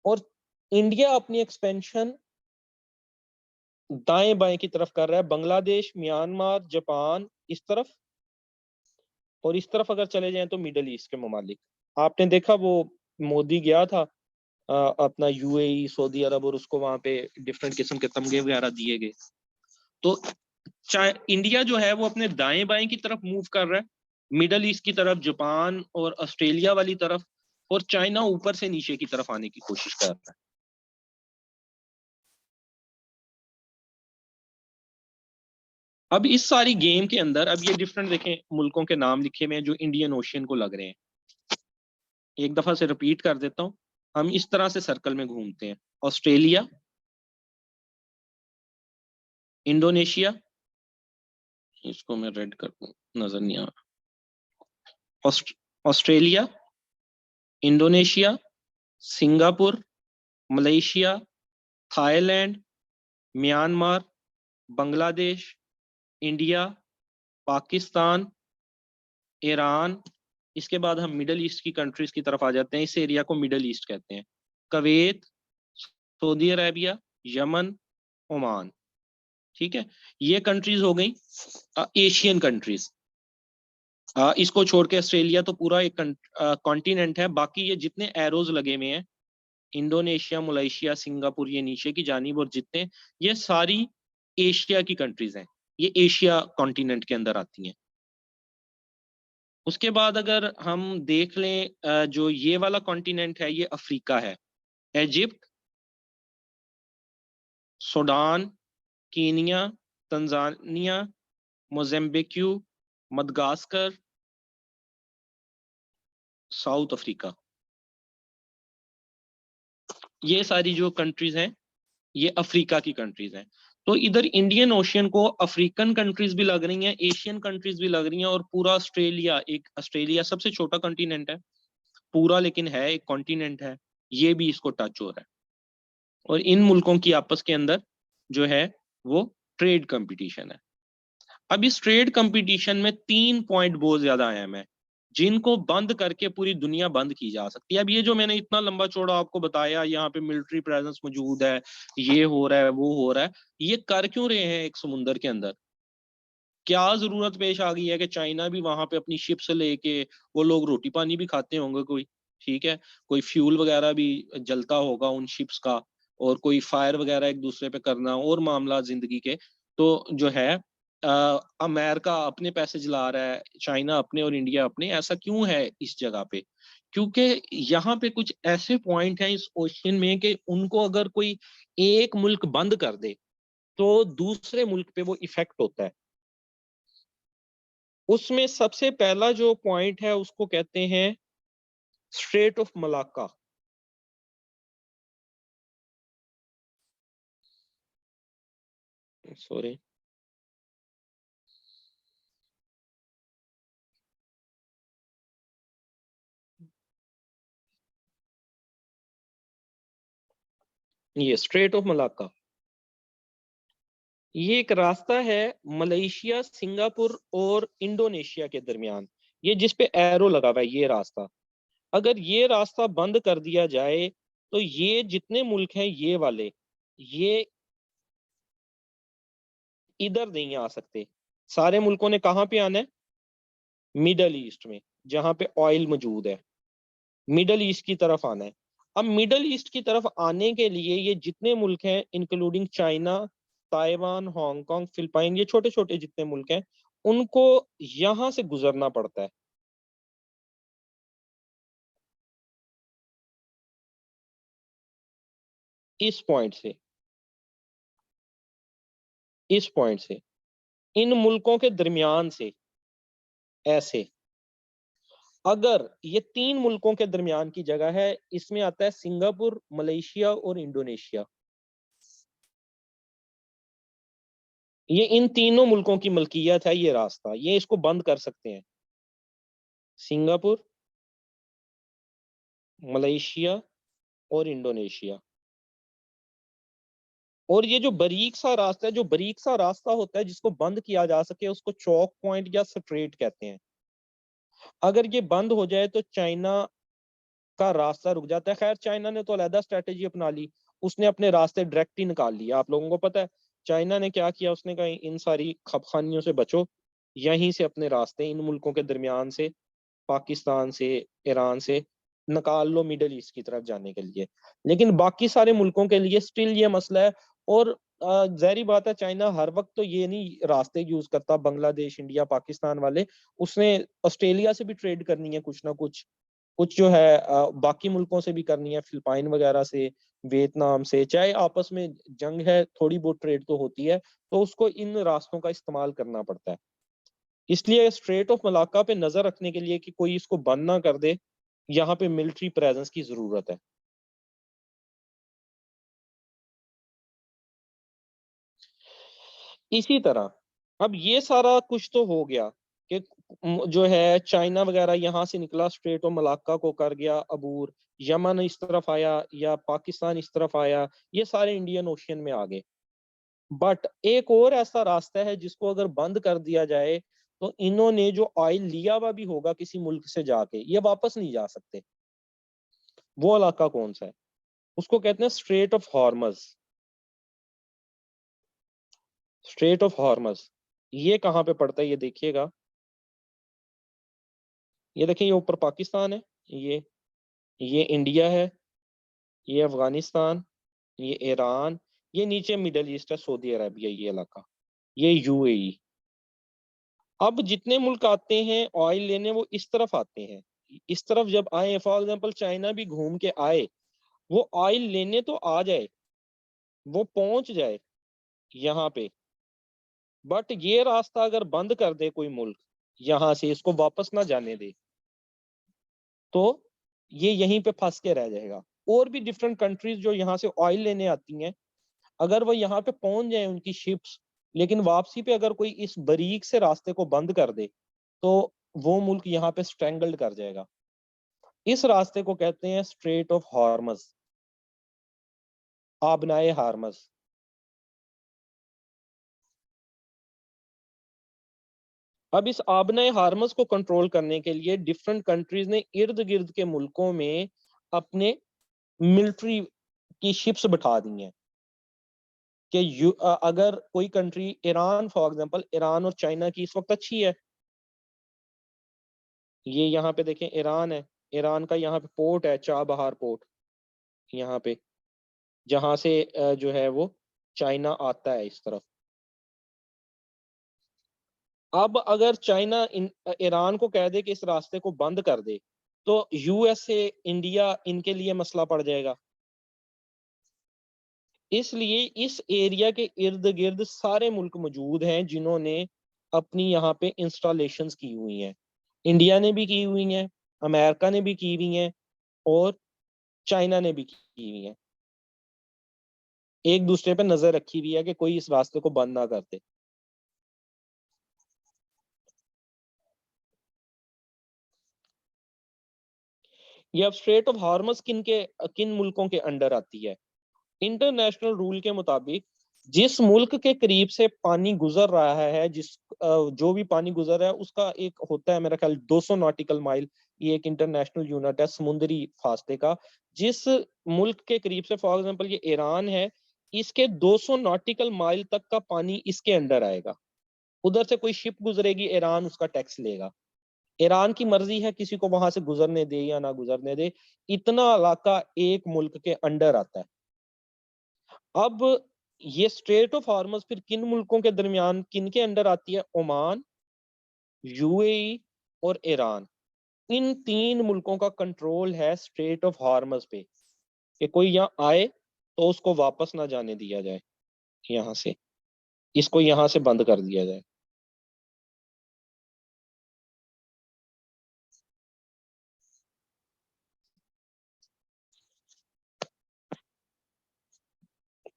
और इंडिया अपनी एक्सपेंशन दाएं बाएं की तरफ कर रहा है। बांग्लादेश, म्यांमार, जापान इस तरफ, और इस तरफ अगर चले जाएं तो मिडल ईस्ट के ममालिक। आपने देखा वो मोदी गया था अपना यूएई, सऊदी अरब, और उसको वहां पे डिफरेंट किस्म के तमगे वगैरह दिए गए। तो इंडिया जो है वो अपने दाएं बाएं की तरफ मूव कर रहा है, मिडल ईस्ट की तरफ, जापान और ऑस्ट्रेलिया वाली तरफ, और चाइना ऊपर से नीचे की तरफ आने की कोशिश कर रहा है। अब इस सारी गेम के अंदर अब ये डिफरेंट देखें मुल्कों के नाम लिखे हुए हैं जो इंडियन ओशियन को लग रहे हैं। एक दफा से रिपीट कर देता हूं, हम इस तरह से सर्कल में घूमते हैं। ऑस्ट्रेलिया, इंडोनेशिया, इसको मैं रेड कर दूं, नजर नहीं आ रहा। Australia, Indonesia, Singapore, Malaysia, Thailand, Myanmar, Bangladesh, India, Pakistan, Iran. इसके बाद हम मिडल ईस्ट की कंट्रीज की तरफ आ जाते हैं। इस एरिया को मिडल ईस्ट कहते हैं। Kuwait, Saudi Arabia, Yemen, Oman. ठीक है, ये कंट्रीज हो गई एशियन कंट्रीज। इसको छोड़ के ऑस्ट्रेलिया तो पूरा एक कॉन्टिनेंट है। बाकी ये जितने एरोज लगे हुए हैं, इंडोनेशिया, मलेशिया, सिंगापुर, ये नीचे की जानिब, और जितने, ये सारी एशिया की कंट्रीज हैं। ये एशिया कॉन्टिनेंट के अंदर आती हैं। उसके बाद अगर हम देख लें जो ये वाला कॉन्टिनेंट है, ये अफ्रीका है। Egypt, Sudan, Kenya, Tanzania, Mozambique, Madagascar, South Africa, ये सारी जो कंट्रीज हैं ये अफ्रीका की कंट्रीज हैं। तो इधर इंडियन ओशियन को अफ्रीकन कंट्रीज भी लग रही हैं, एशियन कंट्रीज भी लग रही हैं, और पूरा ऑस्ट्रेलिया, एक ऑस्ट्रेलिया सबसे छोटा कॉन्टिनेंट है पूरा, लेकिन है एक कॉन्टिनेंट है, ये भी इसको टच हो रहा है। और इन मुल्कों की आपस के अंदर जो है वो ट्रेड कंपटीशन है। अब इस ट्रेड कंपटीशन में 3 पॉइंट बहुत ज्यादा अहम है जिनको बंद करके पूरी दुनिया बंद की जा सकती है। अब ये जो मैंने इतना लंबा चौड़ा आपको बताया, यहाँ पे मिलिट्री प्रेजेंस मौजूद है, ये हो रहा है, वो हो रहा है, ये कर क्यों रहे हैं एक समुंदर के अंदर? क्या जरूरत पेश आ गई है कि चाइना भी वहां पे अपनी शिप्स लेके, वो लोग रोटी पानी भी खाते होंगे कोई, ठीक है, कोई फ्यूल वगैरह भी जलता होगा उन शिप्स का, और कोई फायर वगैरह एक दूसरे पे करना और मामला जिंदगी के। तो जो है अमेरिका अपने पैसे जला रहा है, चाइना अपने, और इंडिया अपने। ऐसा क्यों है इस जगह पे? क्योंकि यहाँ पे कुछ ऐसे पॉइंट हैं इस ओशन में कि उनको अगर कोई एक मुल्क बंद कर दे तो दूसरे मुल्क पे वो इफेक्ट होता है। उसमें सबसे पहला जो पॉइंट है उसको कहते हैं स्ट्रेट ऑफ मलाक्का। सॉरी, ये स्ट्रेट ऑफ मलाक्का, ये एक रास्ता है मलेशिया, सिंगापुर और इंडोनेशिया के दरमियान। ये जिस पे एरो लगा हुआ है ये रास्ता, अगर ये रास्ता बंद कर दिया जाए तो ये जितने मुल्क हैं ये वाले, ये इधर नहीं आ सकते। सारे मुल्कों ने कहाँ पे आना है? मिडल ईस्ट में, जहां पे ऑयल मौजूद है, मिडल ईस्ट की तरफ आना है। अब मिडल ईस्ट की तरफ आने के लिए ये जितने मुल्क हैं including China, Taiwan, Hong Kong, Philippine, ये छोटे छोटे जितने मुल्क हैं, उनको यहां से गुजरना पड़ता है। इस पॉइंट से, इस पॉइंट से, इन मुल्कों के दरमियान से, ऐसे। अगर ये 3 मुल्कों के दरमियान की जगह है, इसमें आता है सिंगापुर, मलेशिया और इंडोनेशिया। ये इन तीनों मुल्कों की मलकियत है ये रास्ता, ये इसको बंद कर सकते हैं। सिंगापुर, मलेशिया और इंडोनेशिया। और ये जो बारीक सा रास्ता है, जो बारीक सा रास्ता होता है जिसको बंद किया जा सके, उसको चौक पॉइंट या स्ट्रेट कहते हैं। अगर ये बंद हो जाए तो चाइना का रास्ता रुक जाता है। खैर चाइना ने तो अलहदा स्ट्रेटेजी अपना ली, उसने अपने रास्ते डायरेक्ट ही निकाल लिए। आप लोगों को पता है चाइना ने क्या किया, उसने कहा इन सारी खपखानियों से बचो, यहीं से अपने रास्ते इन मुल्कों के दरमियान से, पाकिस्तान से, ईरान से निकाल लो मिडल ईस्ट की तरफ जाने के लिए। लेकिन बाकी सारे मुल्कों के लिए स्टिल ये मसला है। और जाहिर बात है चाइना हर वक्त तो ये नहीं रास्ते यूज करता, बांग्लादेश, इंडिया, पाकिस्तान वाले, उसने ऑस्ट्रेलिया से भी ट्रेड करनी है कुछ ना कुछ, कुछ जो है बाकी मुल्कों से भी करनी है, फिलिपाइन वगैरह से, वियतनाम से, चाहे आपस में जंग है थोड़ी बहुत ट्रेड तो होती है, तो उसको इन रास्तों का इस्तेमाल करना पड़ता है। इसलिए स्ट्रेट ऑफ मलाक्का पे नजर रखने के लिए कि कोई इसको बंद ना कर दे, यहाँ पे मिलिट्री प्रेजेंस की जरूरत है। इसी तरह अब ये सारा कुछ तो हो गया कि जो है चाइना वगैरह यहाँ से निकला, स्ट्रेट ऑफ मलाक्का को कर गया अबूर, यमन इस तरफ आया या पाकिस्तान इस तरफ आया, ये सारे इंडियन ओशियन में आ गए। बट एक और ऐसा रास्ता है जिसको अगर बंद कर दिया जाए तो इन्होंने जो ऑयल लिया हुआ भी होगा किसी मुल्क से जाके, ये वापस नहीं जा सकते। वो इलाका कौन सा है? उसको कहते हैं स्ट्रेट ऑफ हॉर्मज। स्ट्रेट ऑफ हॉर्मज ये कहाँ पे पड़ता है ये देखिएगा। ये देखिए ये ऊपर पाकिस्तान है, ये इंडिया है, ये अफगानिस्तान, ये ईरान, ये नीचे मिडल ईस्ट है, सऊदी अरबिया, ये इलाका, ये यूएई। अब जितने मुल्क आते हैं ऑयल लेने वो इस तरफ आते हैं। इस तरफ जब आए, फॉर एग्जांपल चाइना भी घूम के आए, वो ऑयल लेने तो आ जाए, वो पहुंच जाए यहाँ पे, बट ये रास्ता अगर बंद कर दे कोई मुल्क, यहाँ से इसको वापस ना जाने दे, तो ये यहीं पे फंस के रह जाएगा। और भी डिफरेंट कंट्रीज जो यहाँ से ऑयल लेने आती हैं, अगर वो यहाँ पे पहुंच जाए उनकी शिप्स, लेकिन वापसी पे अगर कोई इस बारीक से रास्ते को बंद कर दे, तो वो मुल्क यहाँ पे स्ट्रेंगल्ड कर जाएगा। इस रास्ते को कहते हैं स्ट्रेट ऑफ हार्मज, आबनाए हार्मज। अब इस आबनाए हार्मज को कंट्रोल करने के लिए डिफरेंट कंट्रीज ने इर्द गिर्द के मुल्कों में अपने मिलिट्री की शिप्स बिठा दी हैं कि अगर कोई country, Iran for example, Iran और चाइना की इस वक्त अच्छी है। ये यहाँ पे देखें ईरान है, ईरान का यहाँ पे पोर्ट है, चाबहार पोर्ट, यहाँ पे जहां से जो है वो चाइना आता है इस तरफ। अब अगर चाइना ईरान को कह दे कि इस रास्ते को बंद कर दे, तो यूएसए, इंडिया, इनके लिए मसला पड़ जाएगा। इसलिए इस एरिया के इर्द गिर्द सारे मुल्क मौजूद हैं जिन्होंने अपनी यहाँ पे इंस्टॉलेशंस की हुई हैं। इंडिया ने भी की हुई हैं, अमेरिका ने भी की हुई हैं, और चाइना ने भी की हुई हैं। एक दूसरे पे नजर रखी हुई है कि कोई इस रास्ते को बंद ना करते। ये अब स्ट्रेट ऑफ हार्मस किन मुल्कों के अंडर आती है? इंटरनेशनल रूल के मुताबिक जिस मुल्क के करीब से पानी गुजर रहा है, जो भी पानी गुजर रहा है उसका एक होता है मेरा ख्याल 200 नॉटिकल माइल, ये एक इंटरनेशनल यूनिट है समुद्री फासले का। जिस मुल्क के करीब से, फॉर एग्जांपल ये ईरान है, इसके 200 नॉटिकल माइल तक का पानी इसके अंडर आएगा। उधर से कोई शिप गुजरेगी, ईरान उसका टैक्स लेगा। ईरान की मर्जी है किसी को वहां से गुजरने दे या ना गुजरने दे। इतना इलाका एक मुल्क के अंडर आता है। अब ये स्ट्रेट ऑफ हार्मस फिर किन मुल्कों के दरमियान, किन के अंडर आती है? ओमान, यूएई और ईरान। इन तीन मुल्कों का कंट्रोल है स्ट्रेट ऑफ हार्मस पे, कि कोई यहाँ आए तो उसको वापस ना जाने दिया जाए यहाँ से, इसको यहाँ से बंद कर दिया जाए।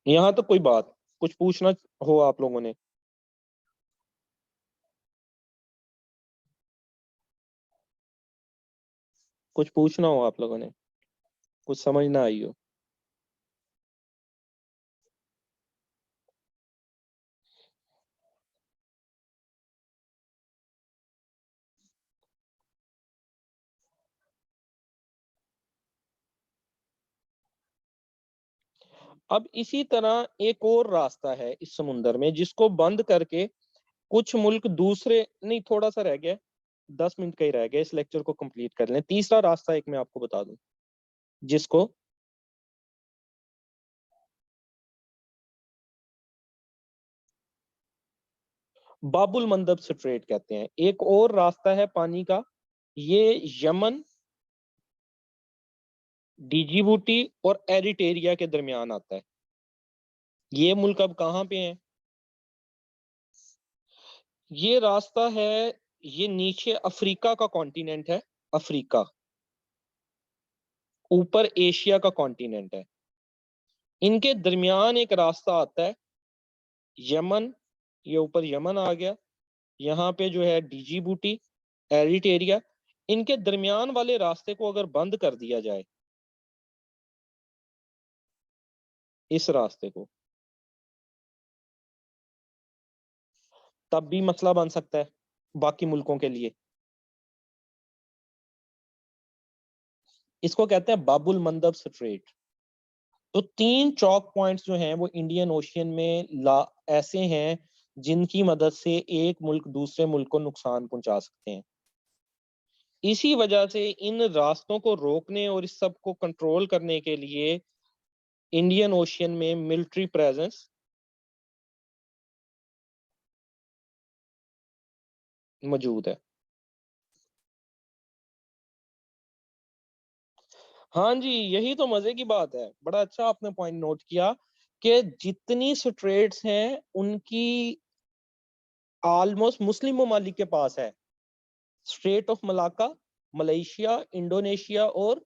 यहाँ तो कोई बात, कुछ पूछना हो आप लोगों ने? कुछ पूछना हो आप लोगों ने, कुछ समझ ना आई हो? अब इसी तरह एक और रास्ता है इस समुंदर में जिसको बंद करके कुछ मुल्क दूसरे, नहीं थोड़ा सा रह गया, 10 मिनट का ही रह गया, इस लेक्चर को कंप्लीट कर लें। तीसरा रास्ता एक मैं आपको बता दूं, जिसको बाबुल मंदब स्ट्रेट कहते हैं। एक और रास्ता है पानी का, ये यमन, डिजिबूटी और एरिटेरिया के दरमियान आता है। ये मुल्क अब कहाँ पे हैं? ये रास्ता है, ये नीचे अफ्रीका का कॉन्टिनेंट है, अफ्रीका, ऊपर एशिया का कॉन्टिनेंट है। इनके दरमियान एक रास्ता आता है यमन, ये ऊपर यमन आ गया, यहाँ पे जो है डिजिबूटी, एरिटेरिया, इनके दरमियान वाले रास्ते को अगर बंद कर दिया जाए, इस रास्ते को, तब भी मसला बन सकता है बाकी मुल्कों के लिए। इसको कहते हैं बाबुल मंदब स्ट्रेट। तो 3 चौक पॉइंट्स जो हैं वो इंडियन ओशियन में ला ऐसे हैं जिनकी मदद से एक मुल्क दूसरे मुल्क को नुकसान पहुंचा सकते हैं। इसी वजह से इन रास्तों को रोकने और इस सब को कंट्रोल करने के लिए इंडियन ओशियन में मिलिट्री प्रेजेंस मौजूद है। हाँ जी, यही तो मजे की बात है। बड़ा अच्छा आपने पॉइंट नोट किया कि जितनी स्ट्रेट्स हैं उनकी ऑलमोस्ट मुस्लिम ममालिक के पास है। Strait of Malacca, Malaysia, Indonesia और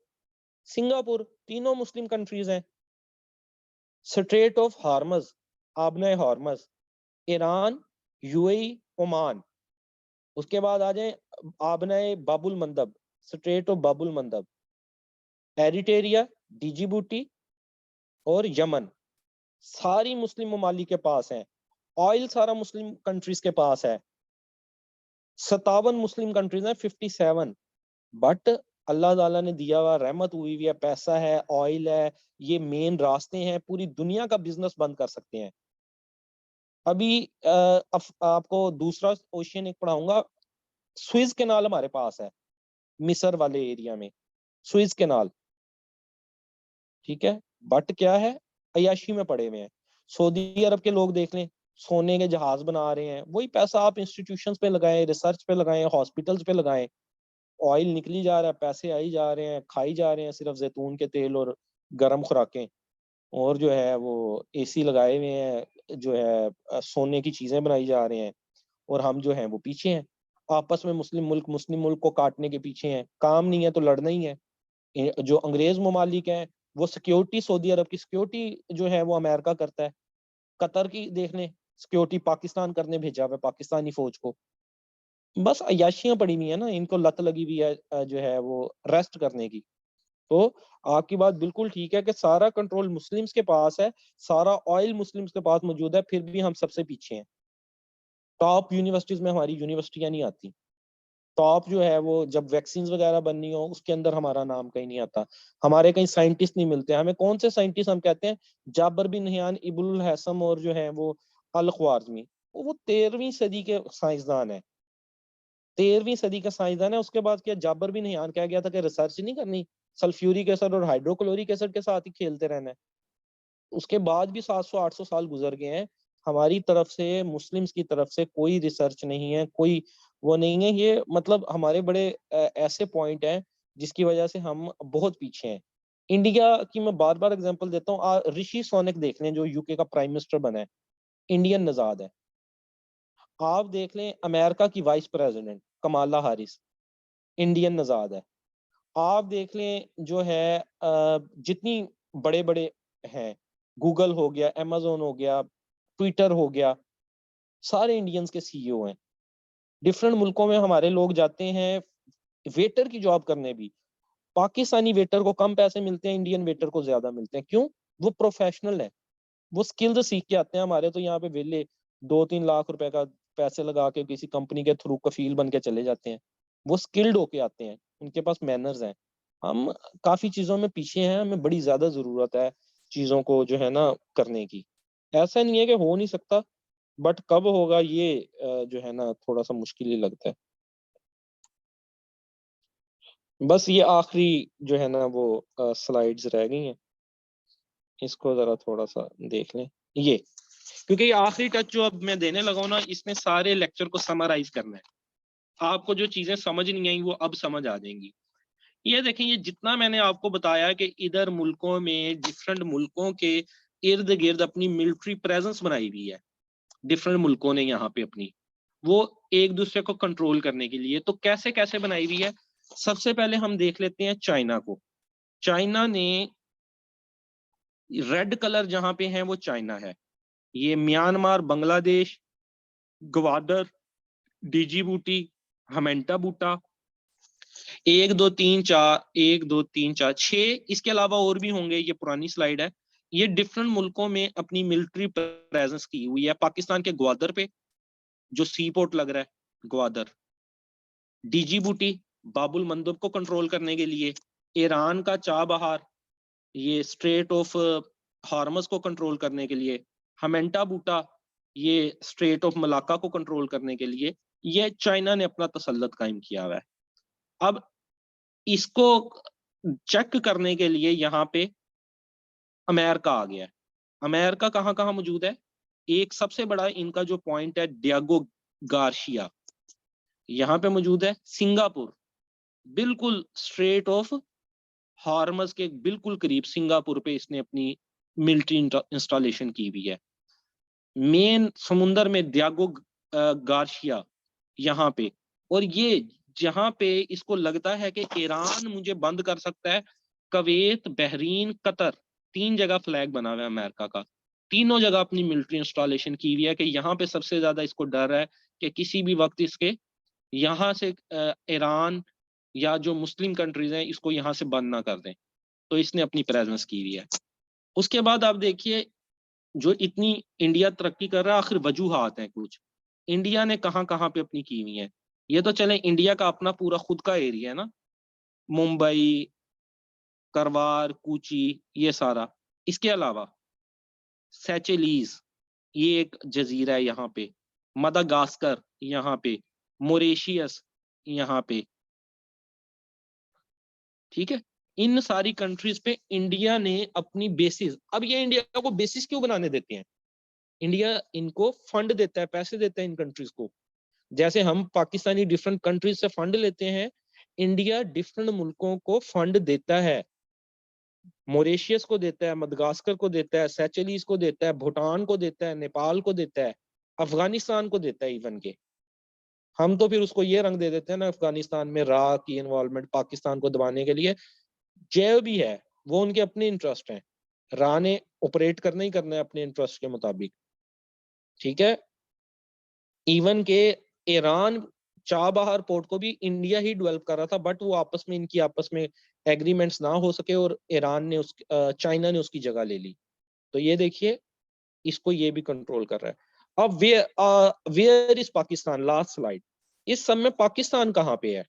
सिंगापुर, तीनों मुस्लिम कंट्रीज हैं। स्ट्रेट ऑफ हार्मज, आबना हार्मज, ईरान, यूएई, ओमान। उसके बाद आ जाए आबना Bab el Mandeb, strait of Bab el Mandeb, Eritrea, Djibouti और यमन, सारी मुस्लिम ममालिक के पास है। ऑयल सारा मुस्लिम कंट्रीज के पास है। 57 मुस्लिम कंट्रीज हैं, 57। बट अल्लाह ताला ने दिया हुआ, रहमत हुई हुई है, पैसा है, ऑयल है, ये मेन रास्ते हैं, पूरी दुनिया का बिजनेस बंद कर सकते हैं। अभी आपको दूसरा ओशियन एक पढ़ाऊंगा। स्विज कैनाल हमारे पास है, मिस्र वाले एरिया में, स्विज कैनाल, ठीक है। बट क्या है, अयाशी में पड़े हुए हैं। सऊदी अरब के लोग देख लें, सोने के जहाज बना रहे हैं। वही पैसा आप इंस्टीट्यूशंस पे लगाएं, रिसर्च पे लगाएं, हॉस्पिटल्स पे लगाएं। ऑयल निकली जा रहा है, पैसे आई जा रहे हैं, खाई जा रहे हैं सिर्फ जैतून के तेल और गर्म खुराकें, और जो है वो एसी लगाए हुए हैं, जो है सोने की चीजें बनाई जा रहे हैं, और हम जो हैं वो पीछे हैं। आपस में मुस्लिम मुल्क को काटने के पीछे हैं। काम नहीं है तो लड़ना ही है। जो अंग्रेज ममालिक हैं, वो सिक्योरिटी, सऊदी अरब की सिक्योरिटी जो है वो अमेरिका करता है। कतर की देख लें, सिक्योरिटी पाकिस्तान करने भेजा हुआ है पाकिस्तानी फौज को। बस अय्याशियां पड़ी हुई है ना, इनको लत लगी हुई है जो है वो रेस्ट करने की। तो आपकी बात बिल्कुल ठीक है कि सारा कंट्रोल मुस्लिम्स के पास है, सारा ऑयल मुस्लिम्स के पास मौजूद है, फिर भी हम सबसे पीछे हैं। टॉप यूनिवर्सिटीज में हमारी यूनिवर्सिटियां नहीं आती। टॉप जो है वो जब वैक्सीन वगैरह बननी हो उसके अंदर हमारा नाम कहीं नहीं आता। हमारे कहीं साइंटिस्ट नहीं मिलते। हमें कौन से साइंटिस्ट हम कहते हैं? जाबर बिन नहियान, इबुल हैसम और जो है वो अल ख्वारिज़मी। वो 13वीं सदी के साइंसदान है, 13वीं सदी का साइंसदान है। उसके बाद क्या जाबर बिन नहियान कह गया था कि रिसर्च नहीं करनी, सल्फ्यूरिक एसिड और हाइड्रोक्लोरिक एसिड के साथ ही खेलते रहना है। उसके बाद भी 700-800 साल गुजर गए हैं, हमारी तरफ से, मुस्लिम्स की तरफ से कोई रिसर्च नहीं है, कोई वो नहीं है। ये मतलब हमारे बड़े ऐसे पॉइंट हैं जिसकी वजह से हम बहुत पीछे हैं। इंडिया की मैं बार बार एग्जांपल देता हूँ। ऋषि सोनक देख लें, जो यूके का प्राइम मिनिस्टर बना है, इंडियन नजाद है। आप देख लें अमेरिका की vice president Kamala Harris, Indian नजाद है। आप देख लें जो है जितनी बड़े बड़े हैं, गूगल हो गया, amazon हो गया, ट्विटर हो गया, सारे इंडियंस के सीईओ हैं। डिफरेंट मुल्कों में हमारे लोग जाते हैं वेटर की जॉब करने भी, पाकिस्तानी वेटर को कम पैसे मिलते हैं, इंडियन वेटर को ज्यादा मिलते हैं। क्यों? वो प्रोफेशनल है, वो स्किल्ड सीख के आते हैं। हमारे तो यहाँ पे वेले 2-3 लाख रुपए का पैसे लगा के किसी कंपनी के थ्रू कफील बन के चले जाते हैं। वो स्किल्ड होके आते हैं, उनके पास मैनर्स हैं। हम काफी चीजों में पीछे हैं, हमें बड़ी ज्यादा जरूरत है चीजों को जो है ना करने की। ऐसा नहीं है कि हो नहीं सकता, बट कब होगा ये जो है ना थोड़ा सा मुश्किल ही लगता है। बस ये आखिरी जो है ना वो स्लाइड्स रह गई हैं, इसको जरा थोड़ा सा देख लें ये, क्योंकि ये आखिरी टच जो अब मैं देने लगा हूं ना, इसमें सारे लेक्चर को समराइज करना है। आपको जो चीजें समझ नहीं आई वो अब समझ आ जाएंगी। ये देखें, ये जितना मैंने आपको बताया कि इधर मुल्कों में डिफरेंट मुल्कों के इर्द गिर्द अपनी मिलिट्री प्रेजेंस बनाई हुई है, डिफरेंट मुल्कों ने यहाँ पे अपनी, वो एक दूसरे को कंट्रोल करने के लिए। तो कैसे कैसे बनाई हुई है? सबसे पहले हम देख लेते हैं चाइना को। चाइना ने रेड कलर जहां पे है वो चाइना है। ये म्यांमार, बांग्लादेश, ग्वादर, डिजीबूटी, हमेंटा बूटा, 1 2 3 4 6, इसके अलावा और भी होंगे, ये पुरानी स्लाइड है। ये डिफरेंट मुल्कों में अपनी मिलिट्री प्रेजेंस की हुई है। पाकिस्तान के ग्वादर पे जो सी पोर्ट लग रहा है, ग्वादर। डिजीबूटी बाबुल मंदब को कंट्रोल करने के लिए। ईरान का चाबहार, ये स्ट्रेट ऑफ हार्मस को कंट्रोल करने के लिए। हमेंटा बूटा, ये स्ट्रेट ऑफ मलाका को कंट्रोल करने के लिए। ये चाइना ने अपना तसल्लुत कायम किया हुआ है। अब इसको चेक करने के लिए यहाँ पे अमेरिका आ गया है। अमेरिका कहाँ कहाँ मौजूद है? एक सबसे बड़ा इनका जो पॉइंट है डियागो गार्शिया, यहाँ पे मौजूद है। सिंगापुर, बिल्कुल स्ट्रेट ऑफ हार्मस के बिल्कुल करीब सिंगापुर पे इसने अपनी मिलिट्री इंस्टॉलेशन की हुई है। मेन समुंदर में डियागो गार्शिया यहाँ पे। और ये जहां पे इसको लगता है कि ईरान मुझे बंद कर सकता है, कवेत, बहरीन, कतर, 3 जगह फ्लैग बना हुआ है अमेरिका का। तीनों जगह अपनी मिलिट्री इंस्टॉलेशन की हुई है कि यहाँ पे सबसे ज्यादा इसको डर है कि किसी भी वक्त इसके यहाँ से ईरान या जो मुस्लिम कंट्रीज हैं इसको यहाँ से बंद ना कर दें। तो इसने अपनी प्रेजेंस की हुई है। उसके बाद आप देखिए, जो इतनी इंडिया तरक्की कर रहा है, आखिर वजूहात हैं कुछ। इंडिया ने कहाँ कहाँ पे अपनी की हुई है? ये तो चले इंडिया का अपना पूरा खुद का एरिया है ना, मुंबई, करवार, कोची, ये सारा। इसके अलावा सेचेलीज, ये एक जजीरा है यहाँ पे। मदागास्कर यहाँ पे, मोरेशियस यहाँ पे, ठीक है। इन सारी कंट्रीज पे इंडिया ने अपनी बेसिस, अब ये इंडिया को बेसिस क्यों बनाने देते हैं? इंडिया इनको फंड देता है, पैसे देता है इन कंट्रीज को। जैसे हम पाकिस्तानी डिफरेंट कंट्रीज से फंड लेते हैं, इंडिया डिफरेंट मुल्कों को फंड देता है। मॉरिशियस को देता है, मदगास्कर को देता है, सेचेलीज को देता है, भूटान को देता है, नेपाल को देता है, अफगानिस्तान को देता है इवन के। हम तो फिर उसको ये रंग दे देते हैं ना अफगानिस्तान में रा की इन्वॉल्वमेंट पाकिस्तान को दबाने के लिए। जो भी है वो उनके अपने इंटरेस्ट हैं। रा ने ऑपरेट करना ही करना है अपने इंटरेस्ट के मुताबिक, ठीक है। इवन के ईरान चाबहार पोर्ट को भी इंडिया ही डेवलप कर रहा था, बट वो इनकी आपस में एग्रीमेंट्स ना हो सके और ईरान ने चाइना ने उसकी जगह ले ली। तो ये देखिए, इसको ये भी कंट्रोल कर रहा है। अब where is Pakistan, last slide. इस सब में पाकिस्तान कहाँ पे है?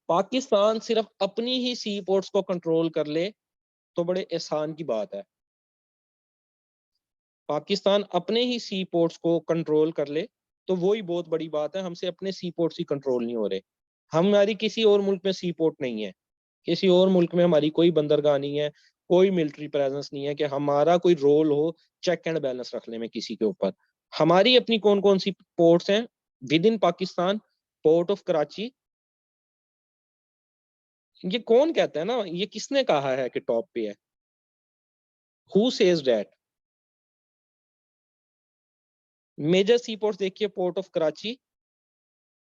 पाकिस्तान सिर्फ अपनी ही सी पोर्ट्स को कंट्रोल कर ले तो बड़े एहसान की बात है। पाकिस्तान अपने ही सी पोर्ट्स को कंट्रोल कर ले तो वो ही बहुत बड़ी बात है। हमसे अपने सी पोर्ट्स ही कंट्रोल नहीं हो रहे। हमारी किसी और मुल्क में सी पोर्ट नहीं है, किसी और मुल्क में हमारी कोई बंदरगाह नहीं है, कोई मिलिट्री प्रेजेंस नहीं है कि हमारा कोई रोल हो चेक एंड बैलेंस रखने में किसी के ऊपर। हमारी अपनी कौन कौन सी पोर्ट्स हैं with in Pakistan? Port of Karachi. ये कौन कहता है ना, ये किसने कहा है कि टॉप पे है? Who says that? Major sea ports देखिए, port of Karachi,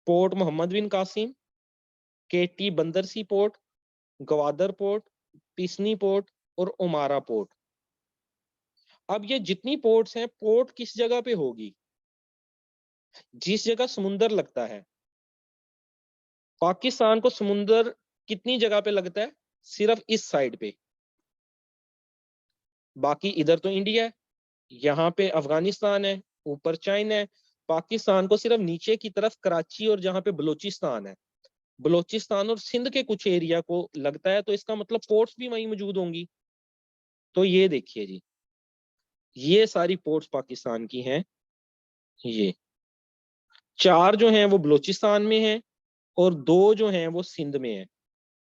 port Muhammad Bin Qasim, Keti Bandar sea port, Gwadar port, Pasni port और उमारा पोर्ट। अब ये जितनी पोर्ट्स हैं, पोर्ट किस जगह पे होगी? जिस जगह समुंदर लगता है, पाकिस्तान को समुंदर कितनी जगह पे लगता है? सिर्फ इस साइड पे। बाकी इधर तो इंडिया है, यहाँ पे अफगानिस्तान है, ऊपर चाइना है। पाकिस्तान को सिर्फ नीचे की तरफ कराची और जहाँ पे बलूचिस्तान है, बलूचिस्तान और सिंध के कुछ एरिया को लगता है, तो इसका मतलब पोर्ट्स भी वहीं मौजूद होंगी। तो ये देखिए जी, ये सारी पोर्ट्स पाकिस्तान की हैं। ये 4 जो हैं वो बलूचिस्तान में हैं, और 2 जो हैं वो सिंध में हैं।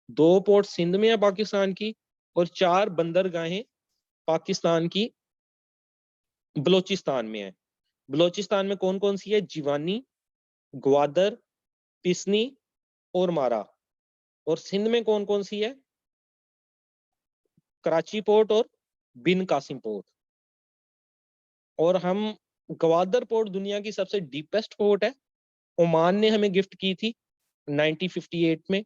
2 पोर्ट सिंध में है पाकिस्तान की, और 4 बंदरगाहें पाकिस्तान की बलूचिस्तान में है। बलूचिस्तान में कौन कौन सी है? जिवानी, ग्वादर, पिसनी और मारा। और सिंध में कौन कौन सी है? कराची पोर्ट और बिन कासिम पोर्ट। और हम, ग्वादर पोर्ट दुनिया की सबसे डीपेस्ट पोर्ट है, ओमान ने हमें गिफ्ट की थी 1958 में।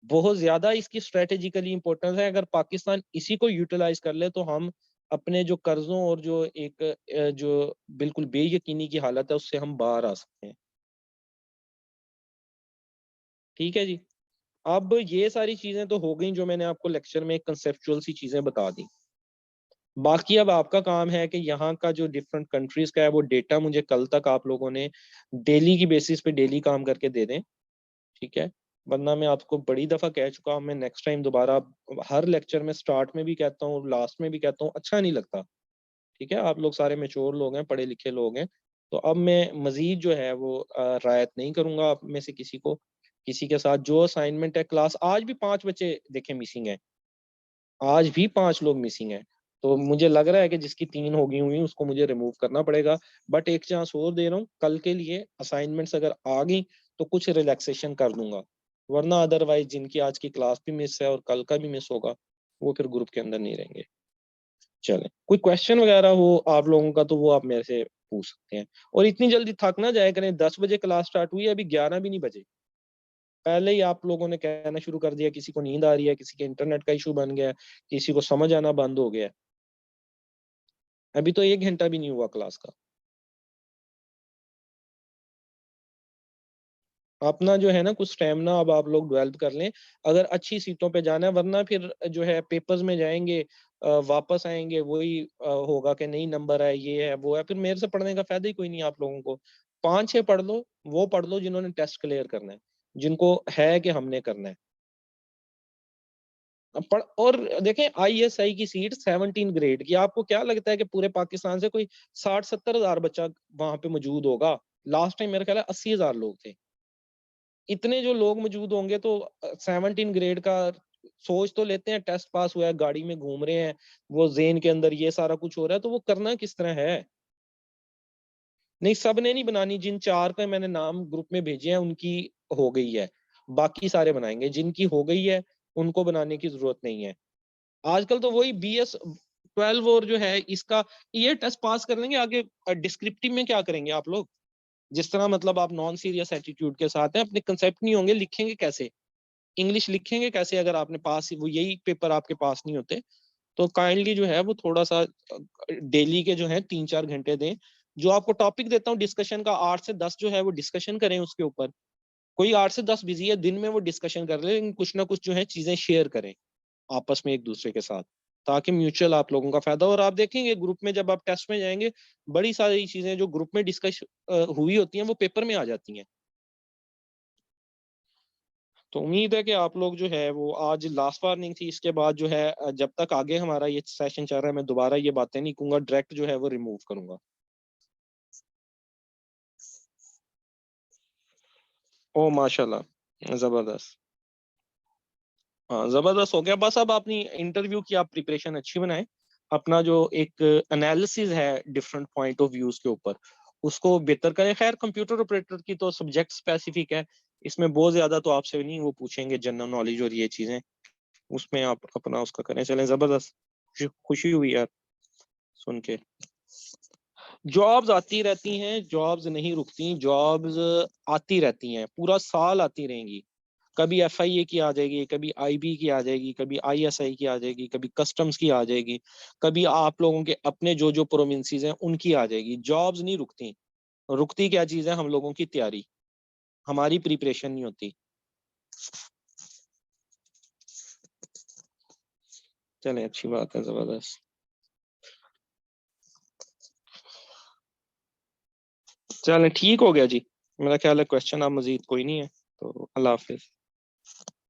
बहुत ज्यादा इसकी स्ट्रेटेजिकली इंपॉर्टेंस है। अगर पाकिस्तान इसी को यूटिलाइज कर ले तो हम अपने जो कर्जों और जो एक जो बिल्कुल बेयकीनी की हालत है उससे हम बाहर आ सकते हैं। ठीक है जी। अब ये सारी चीजें तो हो गई जो मैंने आपको लेक्चर में कंसेप्चुअल सी चीजें बता दी। बाकी अब आपका काम है कि यहाँ का जो डिफरेंट कंट्रीज का है वो डेटा मुझे कल तक आप लोगों ने डेली की बेसिस पे डेली काम करके दे दें। ठीक है, वरना मैं आपको बड़ी दफा कह चुका हूँ, मैं नेक्स्ट टाइम दोबारा हर लेक्चर में स्टार्ट में भी कहता हूँ और लास्ट में भी कहता हूँ, अच्छा नहीं लगता। ठीक है, आप लोग सारे मेच्योर लोग हैं, पढ़े लिखे लोग हैं, तो अब मैं मजीद जो है वो रियायत नहीं करूंगा आप में से किसी को, किसी के साथ। जो असाइनमेंट है क्लास, आज भी 5 बच्चे देखे मिसिंग है, आज भी 5 लोग मिसिंग है। तो मुझे लग रहा है कि जिसकी 3 होगी हुई उसको मुझे रिमूव करना पड़ेगा। बट एक चांस और दे रहा हूँ, कल के लिए असाइनमेंट्स अगर आ गई तो कुछ रिलैक्सेशन कर दूंगा, वरना अदरवाइज जिनकी आज की क्लास भी मिस है और कल का भी मिस होगा वो फिर ग्रुप के अंदर नहीं रहेंगे। चलें, कोई क्वेश्चन वगैरह हो आप लोगों का तो वो आप मेरे से पूछ सकते हैं। और इतनी जल्दी थक ना जाए करें, 10 बजे क्लास स्टार्ट हुई है, अभी 11 भी नहीं बजे, पहले ही आप लोगों ने कहना शुरू कर दिया किसी को नींद आ रही है, किसी के इंटरनेट का इशू बन गया है, किसी को समझ आना बंद हो गया है। अभी तो 1 घंटा भी नहीं हुआ क्लास का। अपना जो है ना कुछ स्टेमिना अब आप लोग डेवलप कर लें, अगर अच्छी सीटों पे जाना है, वरना फिर जो है पेपर्स में जाएंगे, वापस आएंगे वही होगा कि नहीं नंबर है, ये है वो है, फिर मेरे से पढ़ने का फायदा ही कोई नहीं। आप लोगों को 5-6 पढ़ लो, वो पढ़ लो जिन्होंने टेस्ट क्लियर करना है, जिनको है कि हमने करना है। पढ़, और देखें आईएसआई की सीट 17 ग्रेड की, आपको क्या लगता है कि पूरे पाकिस्तान से कोई 60-70 हजार बच्चा वहां पे मौजूद होगा? लास्ट टाइम मेरा ख्याल है 80 हजार लोग थे। इतने जो लोग मौजूद होंगे तो 17 ग्रेड का सोच तो लेते हैं, टेस्ट पास हुआ है, गाड़ी में घूम रहे हैं, वो जेन के अंदर ये सारा कुछ हो रहा है, तो वो करना किस तरह है? नहीं, सब ने नहीं बनानी, जिन 4 का मैंने नाम ग्रुप में भेजे हैं उनकी हो गई है, बाकी सारे बनाएंगे। जिनकी हो गई है उनको बनाने की जरूरत नहीं है। आजकल तो वही BS 12 और जो है इसका ये टेस्ट पास कर लेंगे, आगे डिस्क्रिप्टिव में क्या करेंगे आप लोग? जिस तरह मतलब आप नॉन सीरियस एटीट्यूड के साथ हैं, अपने कंसेप्ट नहीं होंगे, लिखेंगे कैसे, इंग्लिश लिखेंगे कैसे अगर आपने पास, वो यही पेपर आपके पास नहीं होते? तो काइंडली जो है वो थोड़ा सा डेली के जो है 3-4 घंटे दें। जो आपको टॉपिक देता हूँ डिस्कशन का, 8 से 10 जो है वो डिस्कशन करें उसके ऊपर। कोई 8 से 10 बिजी है दिन में वो डिस्कशन कर ले, लेकिन कुछ ना कुछ जो है चीजें शेयर करें आपस में एक दूसरे के साथ, ताकि म्यूचुअल आप लोगों का फायदा हो। और आप देखेंगे ग्रुप में जब आप टेस्ट में जाएंगे, बड़ी सारी चीजें जो ग्रुप में डिस्कस हुई होती हैं वो पेपर में आ जाती हैं। तो उम्मीद है कि आप लोग जो है वो, आज लास्ट वार्निंग थी, इसके बाद जो है जब तक आगे हमारा ये सेशन चल रहा है मैं दोबारा ये बातें नहीं कहूंगा, डायरेक्ट जो है वो रिमूव करूंगा। ओ माशाल्लाह, जबरदस्त। हाँ जबरदस्त हो गया। बस अब अपनी इंटरव्यू की आप प्रिपरेशन अच्छी बनाएं, अपना जो एक एनालिसिस है डिफरेंट पॉइंट ऑफ व्यूज के ऊपर उसको बेहतर करें। खैर कंप्यूटर ऑपरेटर की तो सब्जेक्ट स्पेसिफिक है, इसमें बहुत ज्यादा तो आपसे नहीं वो पूछेंगे, जनरल नॉलेज और ये चीजें, उसमें आप अपना उसका करें। चलें, जबरदस्त, खुशी हुई यार सुन के। जॉब्स आती रहती हैं, जॉब्स नहीं रुकती, जॉब्स आती रहती हैं, पूरा साल आती रहेंगी। कभी FIA की आ जाएगी, कभी IB की आ जाएगी, कभी ISI की आ जाएगी, कभी कस्टम्स की आ जाएगी, कभी आप लोगों के अपने जो जो प्रोविंसेस हैं उनकी आ जाएगी। जॉब्स नहीं रुकती। रुकती क्या चीज़ है? हम लोगों की तैयारी, हमारी प्रिपरेशन नहीं होती। चलें, अच्छी बात है, जबरदस्त। चलें, ठीक हो गया जी। मेरा ख्याल है क्वेश्चन अब मजीद कोई नहीं है, तो अल्लाह हाफिज।